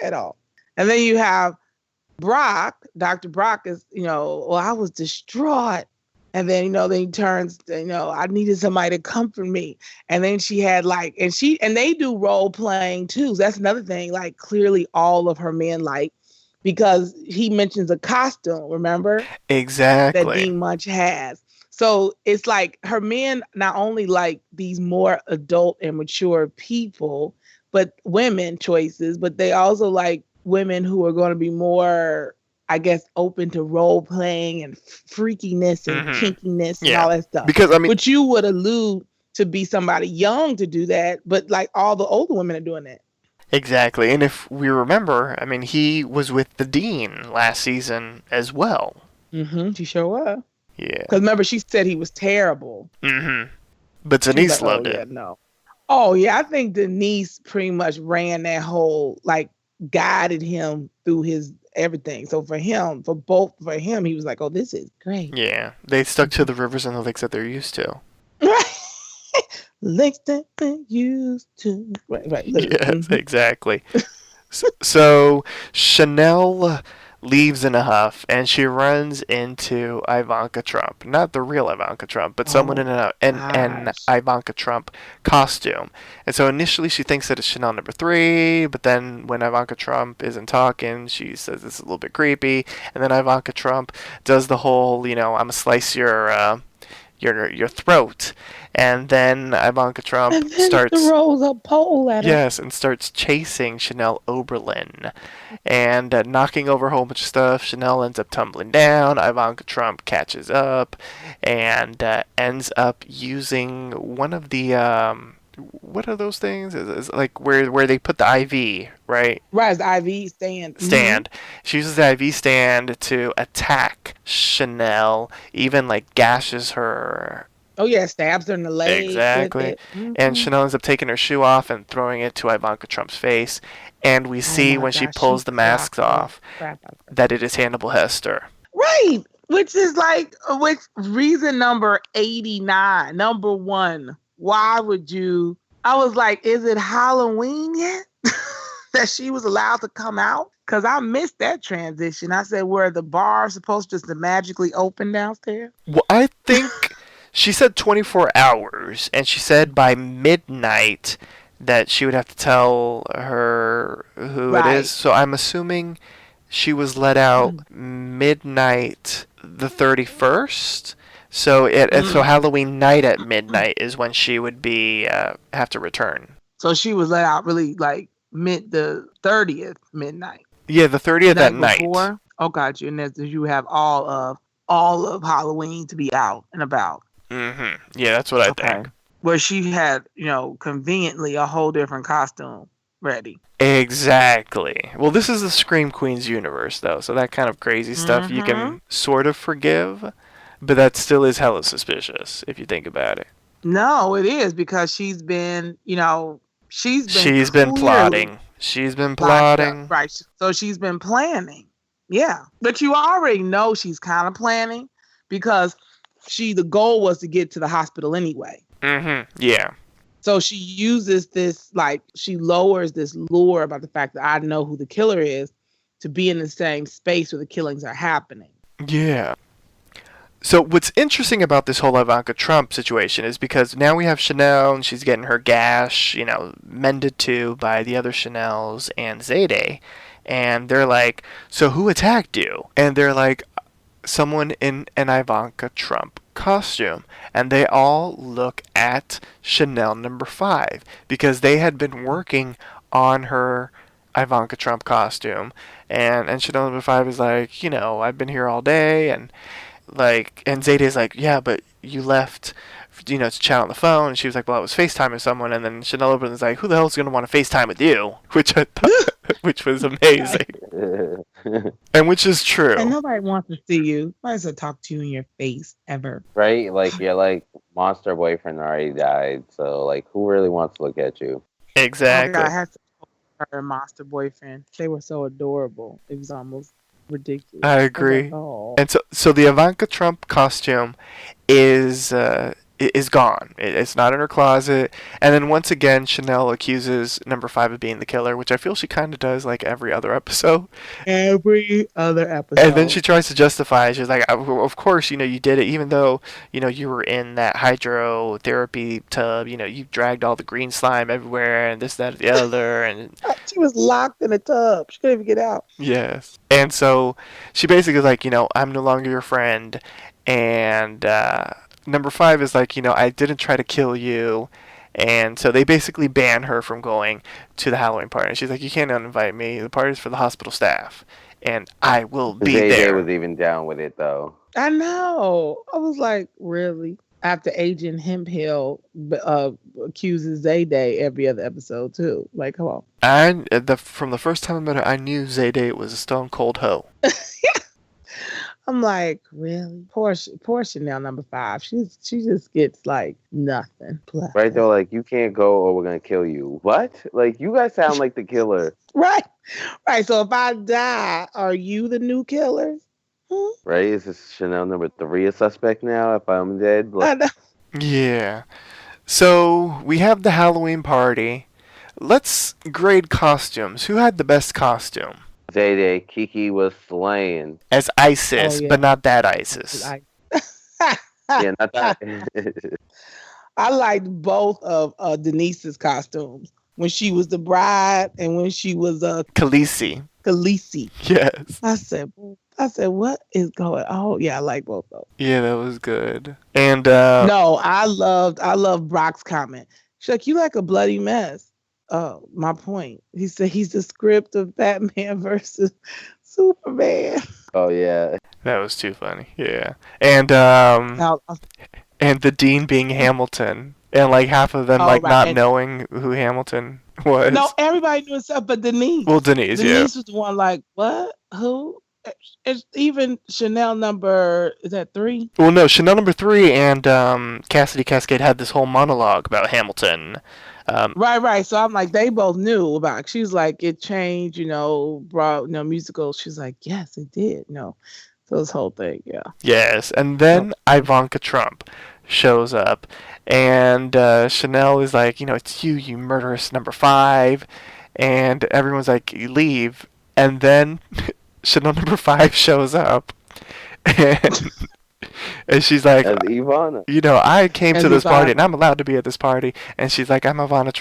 At all. And then you have Brock. Dr. Brock is, I was distraught. And then, then he turns, I needed somebody to comfort me. And then she had and they do role playing too. So that's another thing. Like, clearly all of her men because he mentions a costume, remember? That Exactly. Dean Munch has. So it's like her men not only like these more adult and mature people, but women choices, but they also like women who are going to be more, I guess, open to role playing and freakiness and kinkiness and Yeah. all that stuff. Because, I mean, Which you would allude to be somebody young to do that, but like all the older women are doing that. exactly. And if we remember, I mean, he was with the Dean last season as well. She sure was. Yeah. Because remember, she said he was terrible. But She was Denise like, loved oh, yeah, it. no. Oh, yeah, I think Denise pretty much ran that whole, like, guided him through his everything. So for him, he was like, oh, this is great. Yeah. They stuck to the rivers and the lakes that they're used to. Right. Lakes that they used to. Right. Yes, exactly. So Chanel leaves in a huff, and she runs into Ivanka Trump. Not the real Ivanka Trump, but someone in an Ivanka Trump costume. And so initially she thinks that it's Chanel number 3, but then when Ivanka Trump isn't talking, she says it's a little bit creepy. And then Ivanka Trump does the whole, I'm gonna slice your throat. And then Ivanka Trump and then starts throws a pole at her. Yes, and starts chasing Chanel Oberlin and knocking over a whole bunch of stuff. Chanel ends up tumbling down. Ivanka Trump catches up and ends up using one of the what are those things? It's like where they put the IV, right? Right, the IV stand. Stand. She uses the IV stand to attack Chanel, even like gashes her. Oh yeah, stabs her in the leg. Exactly. And Chanel ends up taking her shoe off and throwing it to Ivanka Trump's face. And we see when she pulls the masks off that it is Hannibal Hester. Right. Which is like, reason number 89, number 1. Why would you? I was like, is it Halloween yet? That she was allowed to come out? Because I missed that transition. I said, were the bars supposed just to magically open downstairs? Well, I think she said 24 hours, and she said by midnight that she would have to tell her who it is. So I'm assuming she was let out midnight the 31st. So so Halloween night at midnight is when she would be have to return. So she was let out really like the 30th midnight. Yeah, the 30th at night. Before? Oh, got you. And you have all of Halloween to be out and about. Yeah, that's what I think. Where she had, conveniently a whole different costume ready. Exactly. Well, this is the Scream Queens universe, though, so that kind of crazy stuff you can sort of forgive, but that still is hella suspicious if you think about it. No, it is because she's been plotting. She's been plotting. Right. So she's been planning. Yeah. But you already know she's kind of planning because the goal was to get to the hospital anyway. Yeah. So she uses this, she lowers this lure about the fact that I know who the killer is to be in the same space where the killings are happening. Yeah. So what's interesting about this whole Ivanka Trump situation is because now we have Chanel and she's getting her gash, mended to by the other Chanels and Zayde. And they're like, so who attacked you? And they're like, someone in an Ivanka Trump costume. And they all look at Chanel number 5 because they had been working on her Ivanka Trump costume. And Chanel number 5 is like, I've been here all day. And Zayde is like, yeah, but you left, to chat on the phone. And she was like, well, I was FaceTiming someone. And then Chanel was like, who the hell's going to want to FaceTime with you? Which I thought, which was amazing. And which is true. And nobody wants to see you. Nobody wants to talk to you in your face ever. Right? Like, your monster boyfriend already died. So, who really wants to look at you? Exactly. I had to her monster boyfriend. They were so adorable. It was almost ridiculous. I agree. Oh. And so the Ivanka Trump costume is is gone. It's not in her closet. And then once again, Chanel accuses number 5 of being the killer, which I feel she kind of does like every other episode. Every other episode. And then she tries to justify it. She's like, of course, you did it, even though, you were in that hydrotherapy tub, you dragged all the green slime everywhere and this, that, the other. And she was locked in a tub. She couldn't even get out. yes. And so she basically is like, I'm no longer your friend. And, number 5 is like, I didn't try to kill you. And so they basically ban her from going to the Halloween party. And she's like, you can't uninvite me. The party's for the hospital staff. And I will be there. Was even down with it, though. I know. I was like, really? After Agent Hemphill accuses Zayday every other episode, too. Like, come on. From the first time I met her, I knew Zayday was a stone cold hoe. I'm like, really? Poor Chanel number 5. She just gets like nothing. Right, though, like, you can't go or we're gonna kill you. What? Like, you guys sound like the killer. Right. So if I die, are you the new killer? Right? Is this Chanel number 3 a suspect now if I'm dead? I know. Yeah. So we have the Halloween party. Let's grade costumes. Who had the best costume? Zayday, Kiki was slaying. As ISIS, Oh, yeah. but not that ISIS. Yeah, not that. I liked both of Denise's costumes. When she was the bride and when she was Khaleesi. Khaleesi. Yes. I said, what is going on? Oh, yeah, I like both of them. Yeah, that was good. And No, I love Brock's comment. She's like, you like a bloody mess. Oh, my point. He said he's the script of Batman versus Superman. Oh, yeah. that was too funny. Yeah. And Now, and the dean being Hamilton. And like half of them right. not knowing who Hamilton was. no, everybody knew except but Denise. Well, Denise, Denise was the one like, what? Who? It's even Chanel number, is that 3? Well, no, Chanel number 3 and Cassidy Cascade had this whole monologue about Hamilton. Right. So I'm like, they both knew about it. She's like, it changed, brought, musical. She's like, yes, it did. So this whole thing, yeah. Yes, and then Ivanka Trump shows up, and Chanel is like, it's you murderous number 5, and everyone's like, you leave, and then Chanel number 5 shows up, and she's like, As Ivana. I came As to this party, Ivana. and I'm allowed to be at this party, and she's like, I'm Ivanka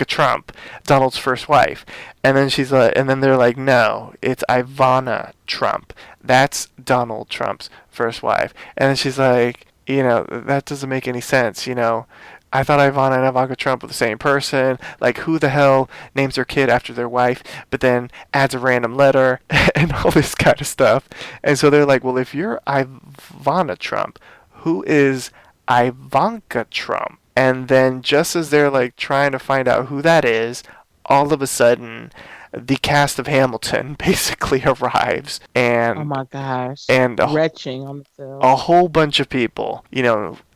Trump, Donald's first wife, and then she's like, and then they're like, no, it's Ivana Trump, that's Donald Trump's first wife, and then she's like, that doesn't make any sense, I thought Ivana and Ivanka Trump were the same person. Like, who the hell names their kid after their wife, but then adds a random letter and all this kind of stuff? And so they're like, well, if you're Ivana Trump, who is Ivanka Trump? And then just as they're like trying to find out who that is, all of a sudden, the cast of Hamilton basically arrives, and Oh my gosh. and retching on themselves. a whole bunch of people,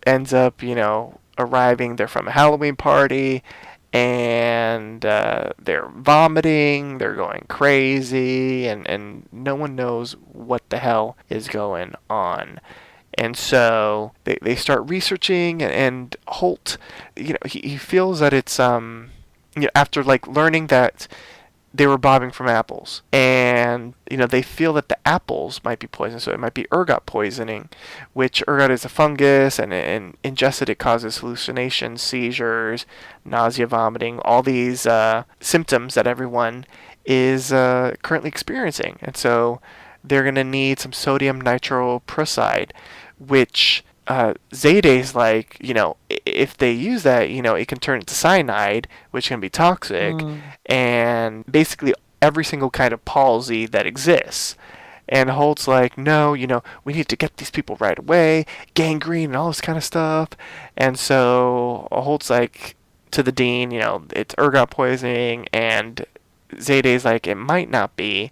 ends up, arriving. They're from a Halloween party, and they're vomiting, they're going crazy, and no one knows what the hell is going on. And so they start researching, and Holt, he feels that it's after like learning that they were bobbing from apples, and they feel that the apples might be poisonous, so it might be ergot poisoning, which ergot is a fungus, and ingested it causes hallucinations, seizures, nausea, vomiting, all these symptoms that everyone is currently experiencing. And so they're going to need some sodium nitroprusside, which Zayday's like, if they use that, it can turn into cyanide, which can be toxic, and basically every single kind of palsy that exists. And Holt's like, no, we need to get these people right away, gangrene and all this kind of stuff. And so Holt's like to the dean, it's ergot poisoning, and Zayday's like, it might not be,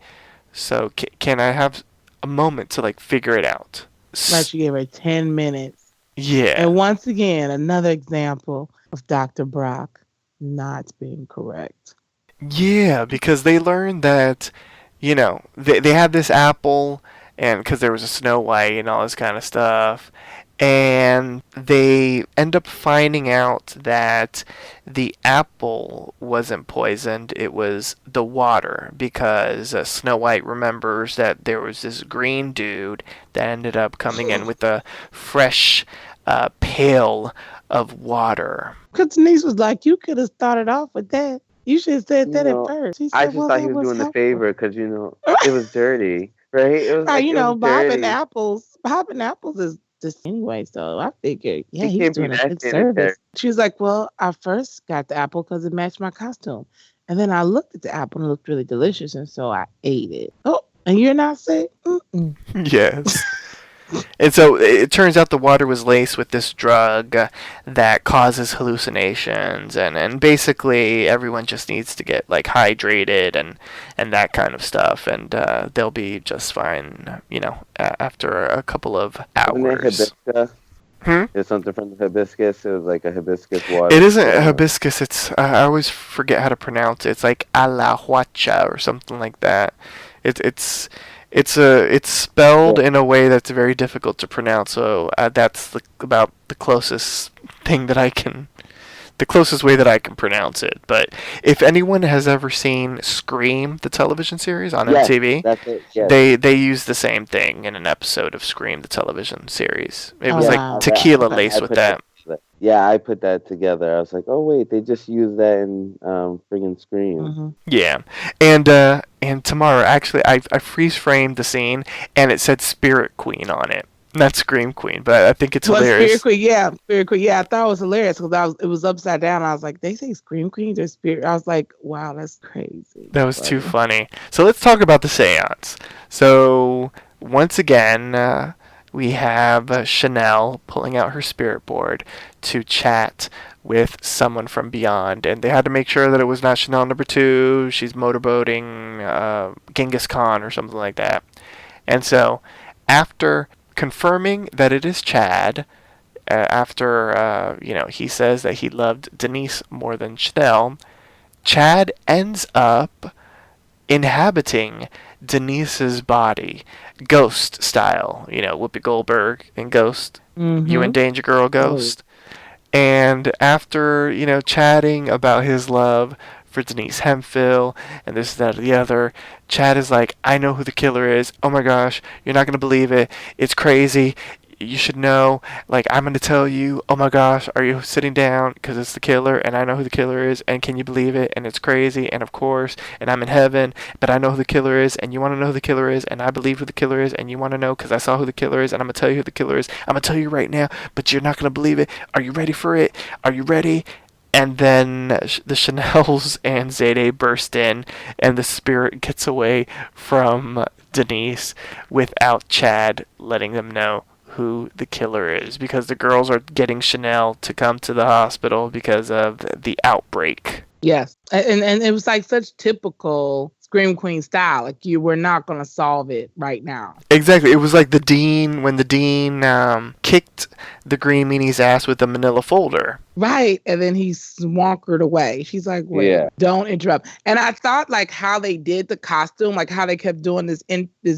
so can I have a moment to like figure it out? Like she gave her 10 minutes. Yeah. And once again, another example of Dr. Brock not being correct. Yeah, because they learned that, they had this apple, and because there was a Snow White and all this kind of stuff, And they end up finding out that the apple wasn't poisoned, it was the water, because Snow White remembers that there was this green dude that ended up coming in with a fresh pail of water. Because Denise was like, you could have started off with that. You should have said that at first. She said, I just thought he was doing the favor because, it was dirty, right? It was right, it was Bob dirty. and Apples is just anyway, so I figured, yeah, He he's can't be doing a that good sanitary. service. She was like, well, I first got the apple because it matched my costume. And then I looked at the apple and it looked really delicious, and so I ate it. Oh, and you're not sick? Mm-mm. Yes. And so it turns out the water was laced with this drug that causes hallucinations, and basically everyone just needs to get like hydrated and that kind of stuff, and they'll be just fine, after a couple of Wasn't it hours. hibiscus? It's something from the hibiscus. It was like a hibiscus water. It isn't hibiscus. It's I always forget how to pronounce it. It's like alahuacha or something like that. It's spelled in a way that's very difficult to pronounce. So that's about the closest thing that the closest way that I can pronounce it. But if anyone has ever seen Scream, the television series on MTV, that's it. Yes. they use the same thing in an episode of Scream, the television series. It was wow. like tequila laced with that. Yeah, I put that together. I was like, oh wait, they just used that in friggin' Scream. Mm-hmm. Yeah, and tomorrow actually I freeze framed the scene and it said Spirit Queen on it, not Scream Queen, but I think it's hilarious. Spirit Queen. Yeah, I thought it was hilarious because it was upside down. I was like, they say Scream Queen or Spirit. I was like, wow, that's crazy. That was too funny. So let's talk about the seance. So once again, we have Chanel pulling out her spirit board to chat with someone from beyond, and they had to make sure that it was not Chanel number 2. She's motorboating Genghis Khan or something like that. And so after confirming that it is Chad, after he says that he loved Denise more than Chanel, Chad ends up inhabiting Denise's body, ghost style. Whoopi Goldberg in Ghost. Mm-hmm. You in Danger, Girl, Ghost. And after, chatting about his love for Denise Hemphill and this, that, or the other, Chad is like, I know who the killer is. Oh my gosh, you're not going to believe it. It's crazy. You should know. Like, I'm going to tell you. Oh my gosh, are you sitting down? Because it's the killer, and I know who the killer is, and can you believe it? And it's crazy, and of course, and I'm in heaven, but I know who the killer is, and you want to know who the killer is, and I believe who the killer is, and you want to know because I saw who the killer is, and I'm going to tell you who the killer is. I'm going to tell you right now, but you're not going to believe it. Are you ready for it? Are you ready? And then the Chanels and Zayde burst in, and the spirit gets away from Denise without Chad letting them know who the killer is, because the girls are getting Chanel to come to the hospital because of the outbreak. Yes, and it was like such typical Scream Queen style. Like, you were not going to solve it right now. Exactly. It was like when the dean kicked the Green Meanie's ass with the manila folder. Right, and then he swonkered away. She's like, wait, don't interrupt. And I thought, like, how they did the costume, like how they kept doing this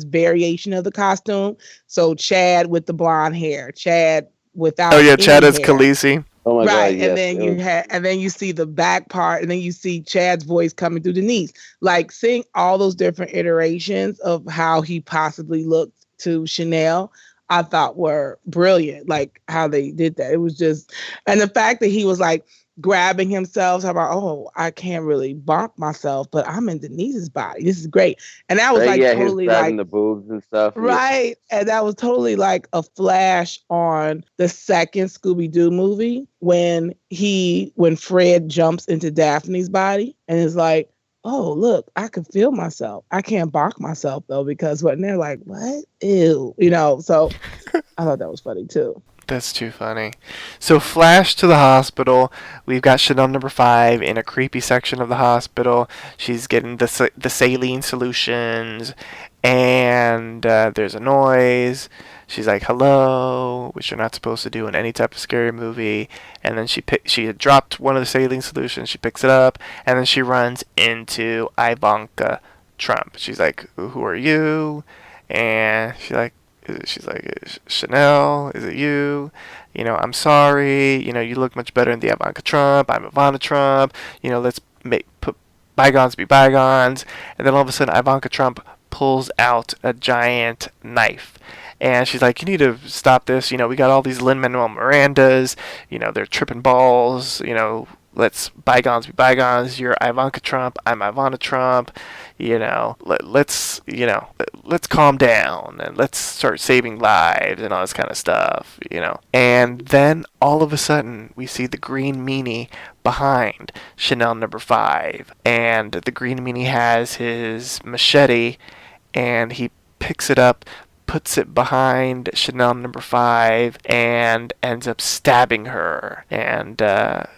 variation of the costume. So Chad with the blonde hair, Chad without Chad as hair. Khaleesi. Oh my right, God, yes. and then you see the back part, and then you see Chad's voice coming through Denise. Like, seeing all those different iterations of how he possibly looked to Chanel, I thought were brilliant. Like, how they did that. It was just, and the fact that he was like grabbing himself, talking about, oh, I can't really bonk myself, but I'm in Denise's body. This is great. And that was totally he was grabbing the boobs and stuff. Right. Yeah. And that was totally like a flash on the second Scooby-Doo movie when Fred jumps into Daphne's body and is like, oh, look, I can feel myself. I can't bonk myself though, because when they're like, what? Ew. So I thought that was funny too. That's too funny. So flash to the hospital. We've got Chanel number 5 in a creepy section of the hospital. She's getting the saline solutions, and there's a noise. She's like, hello, which you're not supposed to do in any type of scary movie. And then she had dropped one of the saline solutions. She picks it up, and then she runs into Ivanka Trump. She's like, who are you? And she's like, she's like, Chanel, is it you? I'm sorry. You look much better than the Ivanka Trump. I'm Ivana Trump. Let's put bygones be bygones. And then all of a sudden, Ivanka Trump pulls out a giant knife. And she's like, you need to stop this. We got all these Lin-Manuel Mirandas. They're tripping balls. Let's bygones be bygones. You're Ivanka Trump. I'm Ivana Trump. Let's calm down and let's start saving lives and all this kind of stuff. And then all of a sudden we see the Green Meanie behind Chanel number 5, and the Green Meanie has his machete, and he picks it up, puts it behind Chanel number 5, and ends up stabbing her, and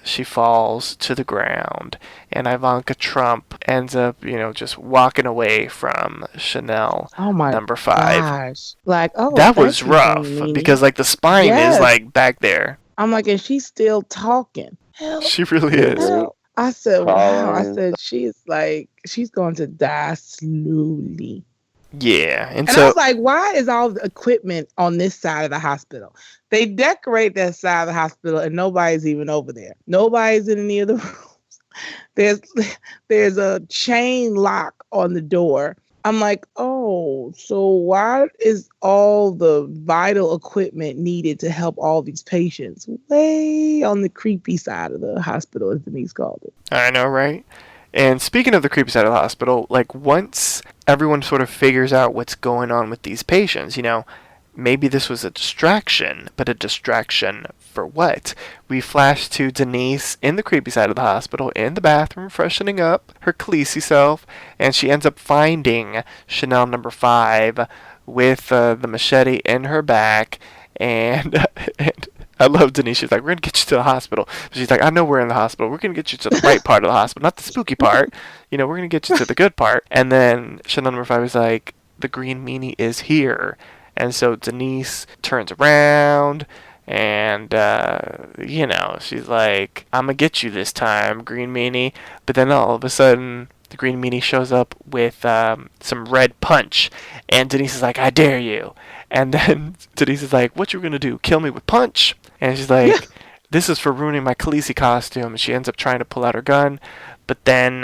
she falls to the ground, and Ivanka Trump ends up just walking away from Chanel number 5. Gosh. Like, that was thank you, rough Green Meanie. because the spine Yes. is back there. I'm like, and she's still talking. Hell, She really is. hell. I said, wow. I Crawling. said, she's going to die slowly. Yeah, and And I so was like, why is all the equipment on this side of the hospital? They decorate that side of the hospital and nobody's even over there. Nobody's in any of the rooms. There's a chain lock on the door. I'm like, oh, so why is all the vital equipment needed to help all these patients way on the creepy side of the hospital, as Denise called it? I know, right? And speaking of the creepy side of the hospital, once everyone sort of figures out what's going on with these patients, maybe this was a distraction, but a distraction for what? We flash to Denise in the creepy side of the hospital, in the bathroom, freshening up her Khaleesi self, and she ends up finding Chanel number 5 with the machete in her back, and I love Denise. She's like, we're going to get you to the hospital. She's like, I know we're in the hospital. We're going to get you to the right part of the hospital, not the spooky part. We're going to get you to the good part. And then Chanel number 5 is like, the Green Meanie is here. And so Denise turns around and, she's like, I'm going to get you this time, Green Meanie. But then all of a sudden, the Green Meanie shows up with some red punch. And Denise is like, I dare you. And then Denise is like, what you going to do? Kill me with punch? And she's like, this is for ruining my Khaleesi costume. And she ends up trying to pull out her gun. But then,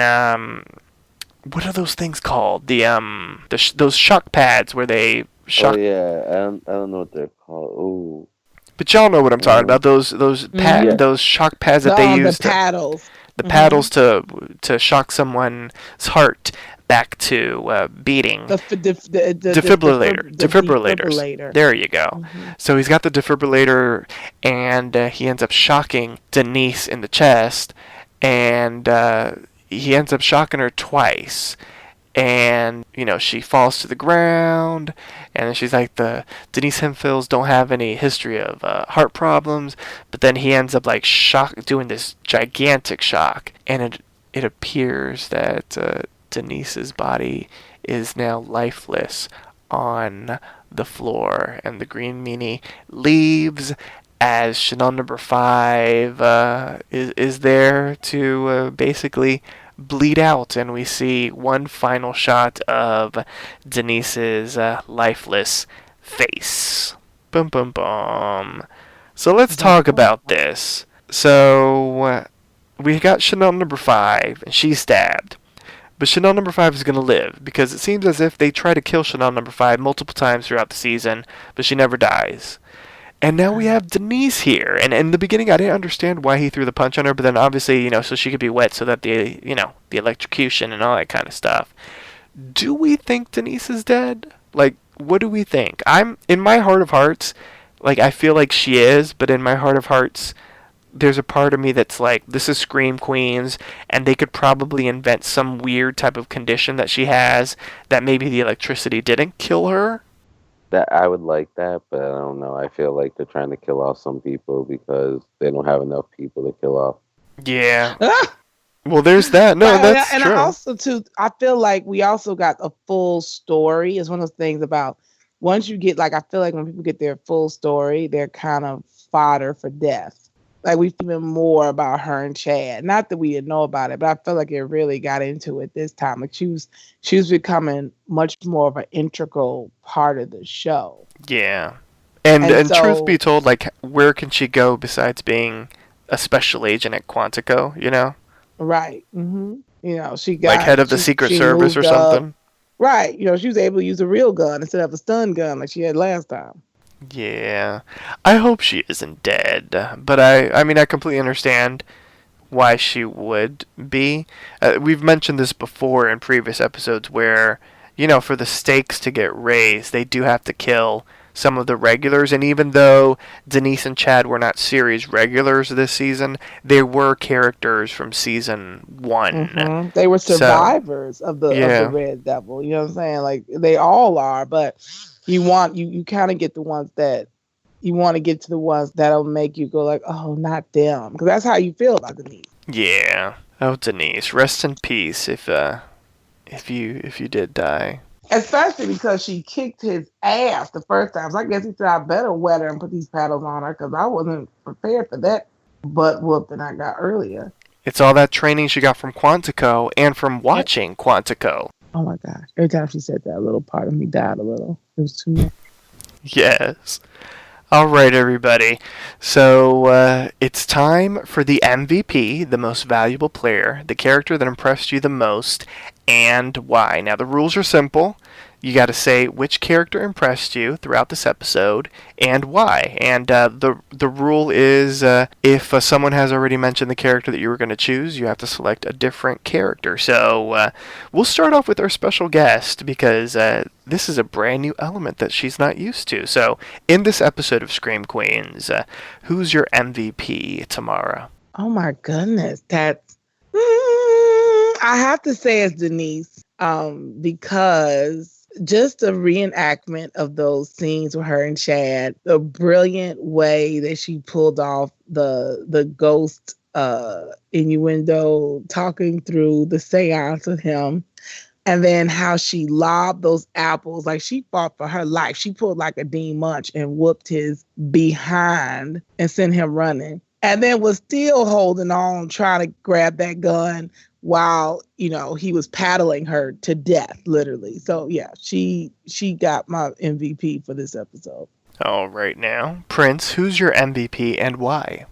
what are those things called? Those shock pads where they shock. Oh yeah, I don't know what they're called. Ooh. But y'all know what I'm talking about. Those Yeah. those shock pads that they use. The paddles. The paddles to shock someone's heart back to beating. Defibrillators. Defibrillator. There you go. So he's got the defibrillator, and he ends up shocking Denise in the chest, and he ends up shocking her twice. And, she falls to the ground, and then she's like, the Denise Hemphill don't have any history of heart problems, but then he ends up doing this gigantic shock, and it appears that Denise's body is now lifeless on the floor, and the Green Meanie leaves as Chanel number 5 is there to basically bleed out, and we see one final shot of Denise's lifeless face. Boom, boom, boom. So let's talk about this. So we got Chanel number 5, and she's stabbed. But Chanel number 5 is going to live, because it seems as if they try to kill Chanel number 5 multiple times throughout the season, but she never dies. And now we have Denise here. And in the beginning, I didn't understand why he threw the punch on her, but then obviously, so she could be wet so that the electrocution and all that kind of stuff. Do we think Denise is dead? What do we think? In my heart of hearts, I feel like she is, but in my heart of hearts, there's a part of me that's like, this is Scream Queens, and they could probably invent some weird type of condition that she has that maybe the electricity didn't kill her. That I would like that, but I don't know. I feel like they're trying to kill off some people because they don't have enough people to kill off. Yeah. Well, there's that. No, that's and true. I also I feel like we also got a full story. It's one of those things about once you get I feel like when people get their full story, they're kind of fodder for death. We feel even more about her and Chad. Not that we didn't know about it, but I feel like it really got into it this time. She was becoming much more of an integral part of the show. Yeah. And And truth be so, told, like, where can she go besides being a special agent at Quantico, you know? right. You know, Like head of the Secret she Service or moved up. something? Right. You know, she was able to use a real gun instead of a stun gun like she had last time. Yeah. I hope she isn't dead. But I mean, I completely understand why she would be. We've mentioned this before in previous episodes where, you know, for the stakes to get raised, they do have to kill some of the regulars. And even though Denise and Chad were not series regulars this season, they were characters from season one. They were So, survivors of the yeah. Red Devil. You know what I'm saying? Like they all are, but you kind of get the ones that you want to get to the ones that'll make you go like, oh, not them, because that's how you feel about Denise. Yeah. Oh, Denise, rest in peace if you did die. Especially because she kicked his ass the first time. So I guess he said I better wet her and put these paddles on her because I wasn't prepared for that butt whoop that I got earlier. It's all that training she got from Quantico and from watching Quantico. Oh my gosh. Every time she said that, a little part of me died a little. It was too much. Yes. All right, everybody. So it's time for the MVP, the most valuable player, the character that impressed you the most, and why. Now, the rules are simple. You got to say which character impressed you throughout this episode and why. And the rule is if someone has already mentioned the character that you were going to choose, you have to select a different character. So we'll start off with our special guest because this is a brand new element that she's not used to. So in this episode of Scream Queens, who's your MVP, Tamara? Oh my goodness. I have to say it's Denise because just the reenactment of those scenes with her and Chad, the brilliant way that she pulled off the ghost innuendo, talking through the seance with him, and then how she lobbed those apples, like she fought for her life. She pulled like a Dean Munch and whooped his behind and sent him running, and then was still holding on, trying to grab that gun while, you know, he was paddling her to death, literally. So yeah, she got my MVP for this episode. All right now. Prince, who's your MVP and why?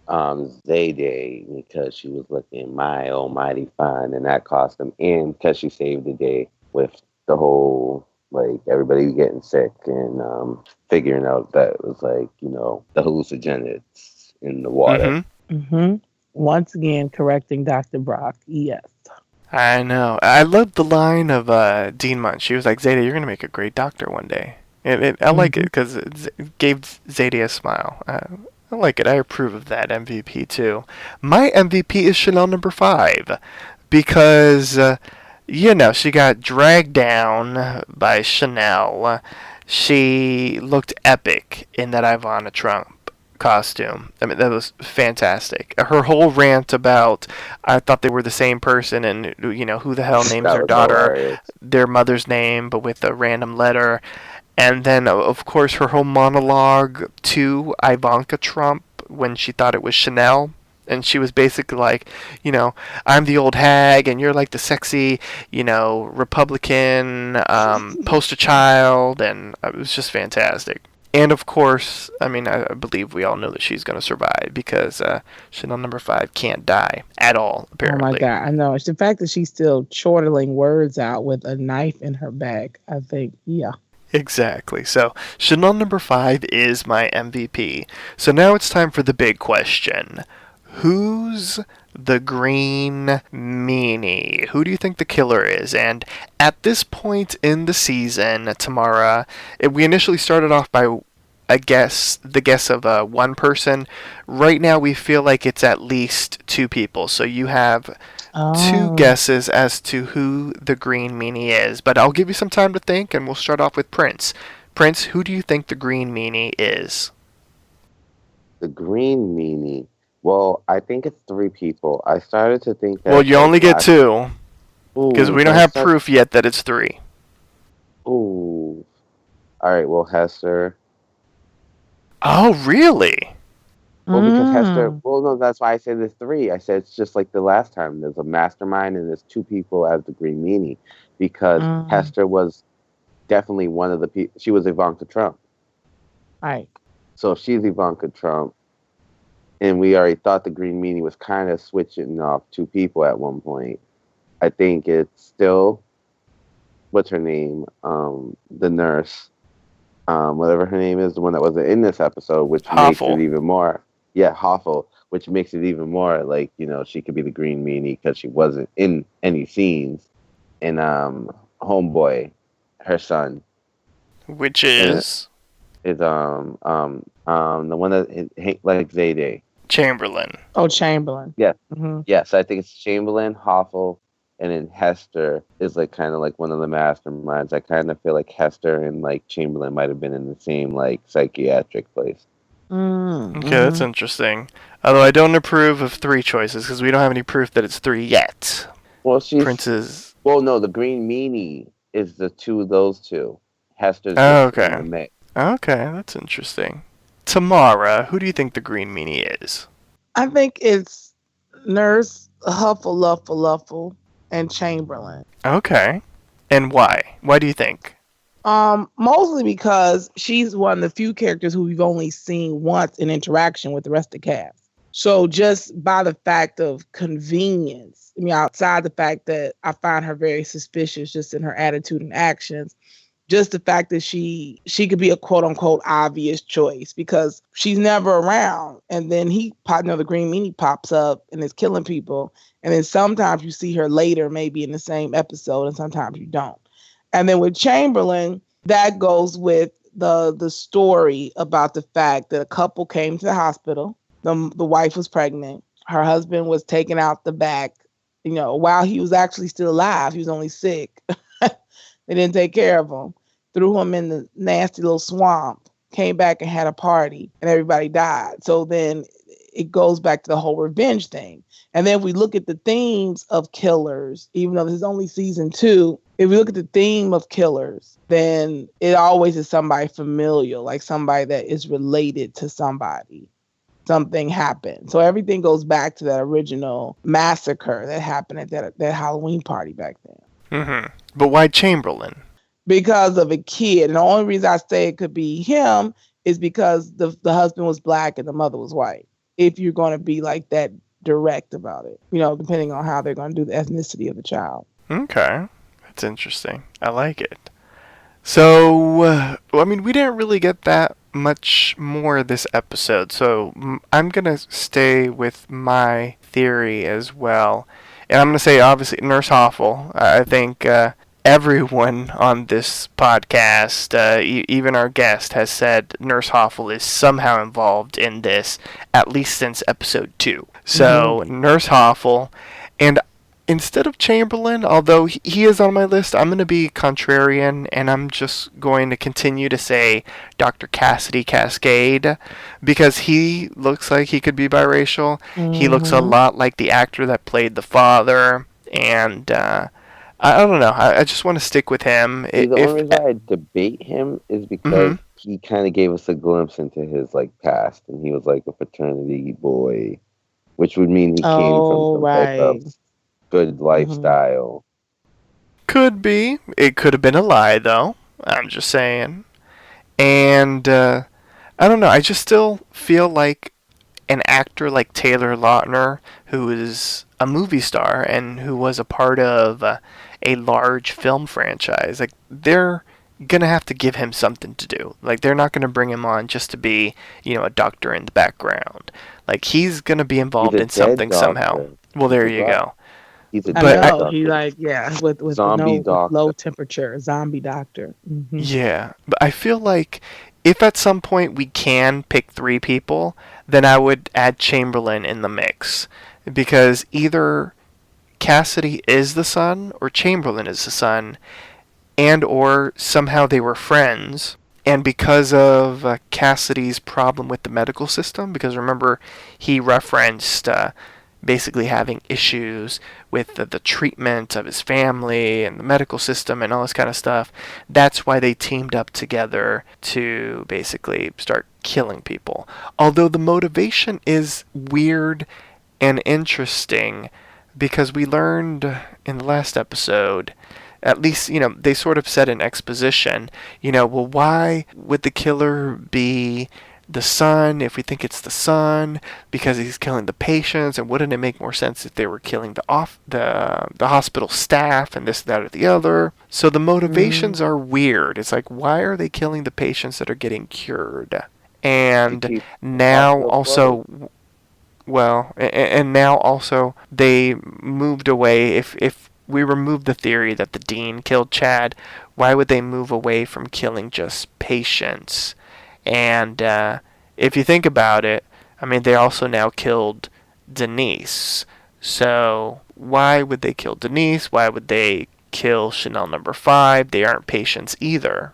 Zayday, because she was looking my almighty fine in that costume, and because she saved the day with the whole, like, everybody getting sick and figuring out that it was, like, you know, the hallucinogens in the water. Once again, correcting Dr. Brock. Yes. I know. I love the line of Dean Munch. She was like, Zeta, you're going to make a great doctor one day. I like it because it gave Zeta a smile. I like it. I approve of that MVP too. My MVP is Chanel number 5 because, you know, she got dragged down by Chanel. She looked epic in that Ivana Trump costume. I mean, that was fantastic. Her whole rant about I thought they were the same person and, you know, who the hell names their daughter Hilarious. their mother's name but with a random letter. And then, of course, her whole monologue to Ivanka Trump when she thought it was Chanel. And she was basically like, you know, I'm the old hag and you're like the sexy, you know, Republican poster child. And it was just fantastic. And of course, I mean, I believe we all know that she's going to survive because Chanel number 5 can't die at all, apparently. Oh my God, I know. It's the fact that she's still chortling words out with a knife in her back. I think, yeah. Exactly. So Chanel number 5 is my MVP. So now it's time for the big question. Who's the green meanie? Who do you think the killer is? And at this point in the season, Tamara, we initially started off by the guess of one person. Right now we feel like it's at least 2 people. So you have 2 guesses as to who the green meanie is. But I'll give you some time to think and we'll start off with Prince. Prince, who do you think the green meanie is? The green meanie. Well, I think it's 3 people. I started to think that. Well, you only get 2 because we don't have proof yet that it's 3. Ooh. All right. Well, Hester. Oh, really? Well, because Hester. Well, no, that's why I said there's 3. I said it's just like the last time. There's a mastermind and there's 2 people as the green meanie, because Hester was definitely one of the people. She was Ivanka Trump. Right. So if she's Ivanka Trump, and we already thought the Green Meanie was kind of switching off two people at one point, I think it's still, what's her name? The nurse, whatever her name is, the one that wasn't in this episode, which makes Hoffel. it even more. Yeah, Hoffel, which makes it even more like, she could be the Green Meanie because she wasn't in any scenes. And Homeboy, her son, Which is is the one that like Zayday. Chamberlain. Oh, Chamberlain. Yeah. Hmm. Yes, I think it's Chamberlain, Hoffel, and then Hester is like kind of like one of the masterminds. I kind of feel like Hester and like Chamberlain might have been in the same like psychiatric place. Mm-hmm. Okay, that's interesting. Although I don't approve of 3 choices because we don't have any proof that it's 3 yet. Well, Princess. Well, no, the Green Meanie is the two of those two. Hester's Oh, just in okay. the mix. Okay, that's interesting. Tamara, who do you think the Green Meanie is? I think it's Nurse Hufflepuffle and Chamberlain. Okay. And why? Why do you think? Mostly because she's one of the few characters who we've only seen once in interaction with the rest of the cast. So just by the fact of convenience, I mean, outside the fact that I find her very suspicious just in her attitude and actions, just the fact that she could be a quote unquote obvious choice because she's never around. And then the Green Meanie pops up and is killing people. And then sometimes you see her later, maybe in the same episode, and sometimes you don't. And then with Chamberlain, that goes with the story about the fact that a couple came to the hospital. The wife was pregnant. Her husband was taken out the back, while he was actually still alive. He was only sick. They didn't take care of him. Threw him in the nasty little swamp. Came back and had a party, and everybody died. So then it goes back to the whole revenge thing. And then if we look at the themes of killers, even though this is only season 2, if we look at the theme of killers, then it always is somebody familial, like somebody that is related to somebody. Something happened. So everything goes back to that original massacre that happened at that Halloween party back then. Mm-hmm. But why Chamberlain? Because of a kid. And the only reason I say it could be him is because the husband was black and the mother was white. If you're going to be like that direct about it, depending on how they're going to do the ethnicity of the child. Okay. That's interesting. I like it. So, we didn't really get that much more this episode, so I'm going to stay with my theory as well. And I'm going to say, obviously, Nurse Hoffel. I think everyone on this podcast, even our guest, has said Nurse Hoffel is somehow involved in this, at least since episode 2. So, Nurse Hoffel. And instead of Chamberlain, although he is on my list, I'm going to be contrarian, and I'm just going to continue to say Dr. Cassidy Cascade, because he looks like he could be biracial. He looks a lot like the actor that played the father, and I don't know. I just want to stick with him. The only reason I debate him is because he kind of gave us a glimpse into his past, and he was like a fraternity boy, which would mean he came from some type of good lifestyle. Could be. It could have been a lie, though. I'm just saying. And I don't know. I just still feel like an actor like Taylor Lautner, who is a movie star and who was a part of a large film franchise, they're gonna have to give him something to do. They're not gonna bring him on just to be, a doctor in the background. He's gonna be involved in something somehow. Well, there you go. He's a with zombie doctor. Low temperature, zombie doctor. Mm-hmm. Yeah, but I feel like if at some point we can pick 3 people, then I would add Chamberlain in the mix, because either Cassidy is the son or Chamberlain is the son, and or somehow they were friends. And because of Cassidy's problem with the medical system, because remember he referenced basically having issues with the treatment of his family and the medical system and all this kind of stuff. That's why they teamed up together to basically start killing people. Although the motivation is weird and interesting, because we learned in the last episode at least, they sort of said in exposition, well, why would the killer be the son if we think it's the son because he's killing the patients, and wouldn't it make more sense if they were killing the hospital staff and this, that, or the other? So the motivations are weird. It's like, why are they killing the patients that are getting cured? And now also, and now also they moved away. If we remove the theory that the dean killed Chad, why would they move away from killing just patients? And if you think about it, I mean, they also now killed Denise. So why would they kill Denise? Why would they kill Chanel number 5? They aren't patients either.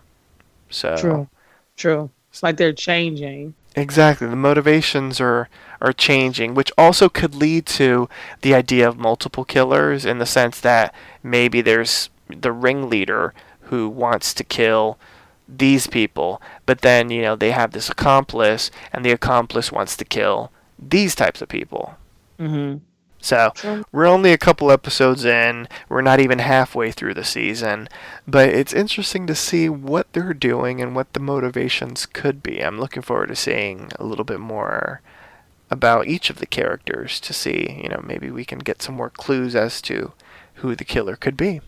So True. It's like they're changing. Exactly. The motivations are changing, which also could lead to the idea of multiple killers, in the sense that maybe there's the ringleader who wants to kill these people, but then, they have this accomplice, and the accomplice wants to kill these types of people. So we're only a couple episodes in. We're not even halfway through the season, but it's interesting to see what they're doing and what the motivations could be. I'm looking forward to seeing a little bit more about each of the characters to see, maybe we can get some more clues as to who the killer could be.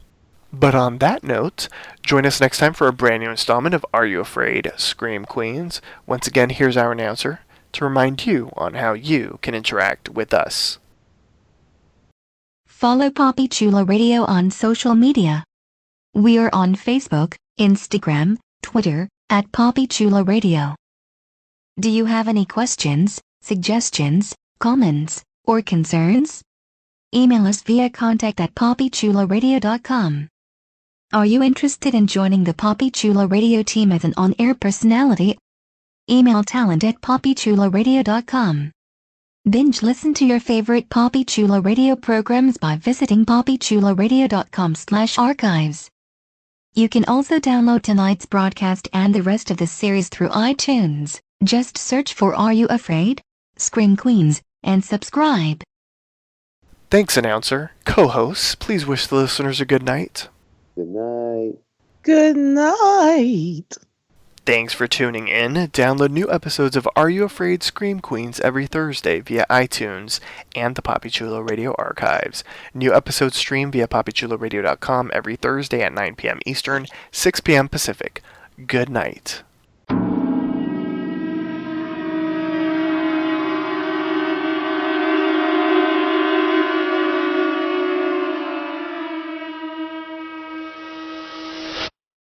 But on that note, join us next time for a brand new installment of Are You Afraid? Scream Queens. Once again, here's our announcer to remind you on how you can interact with us. Follow Poppy Chula Radio on social media. We are on Facebook, Instagram, Twitter, at Poppy Chula Radio. Do you have any questions, suggestions, comments, or concerns? Email us via contact@poppychularadio.com. Are you interested in joining the Poppy Chula Radio team as an on-air personality? Email talent@poppychularadio.com. Binge listen to your favorite Poppy Chula Radio programs by visiting poppychularadio.com/archives. You can also download tonight's broadcast and the rest of the series through iTunes. Just search for Are You Afraid? Scream Queens, and subscribe. Thanks, announcer. Co-hosts, please wish the listeners a good night. Good night. Good night. Thanks for tuning in. Download new episodes of Are You Afraid? Scream Queens every Thursday via iTunes and the Poppy Chula Radio archives. New episodes stream via poppychularadio.com every Thursday at 9 p.m. Eastern, 6 p.m. Pacific. Good night.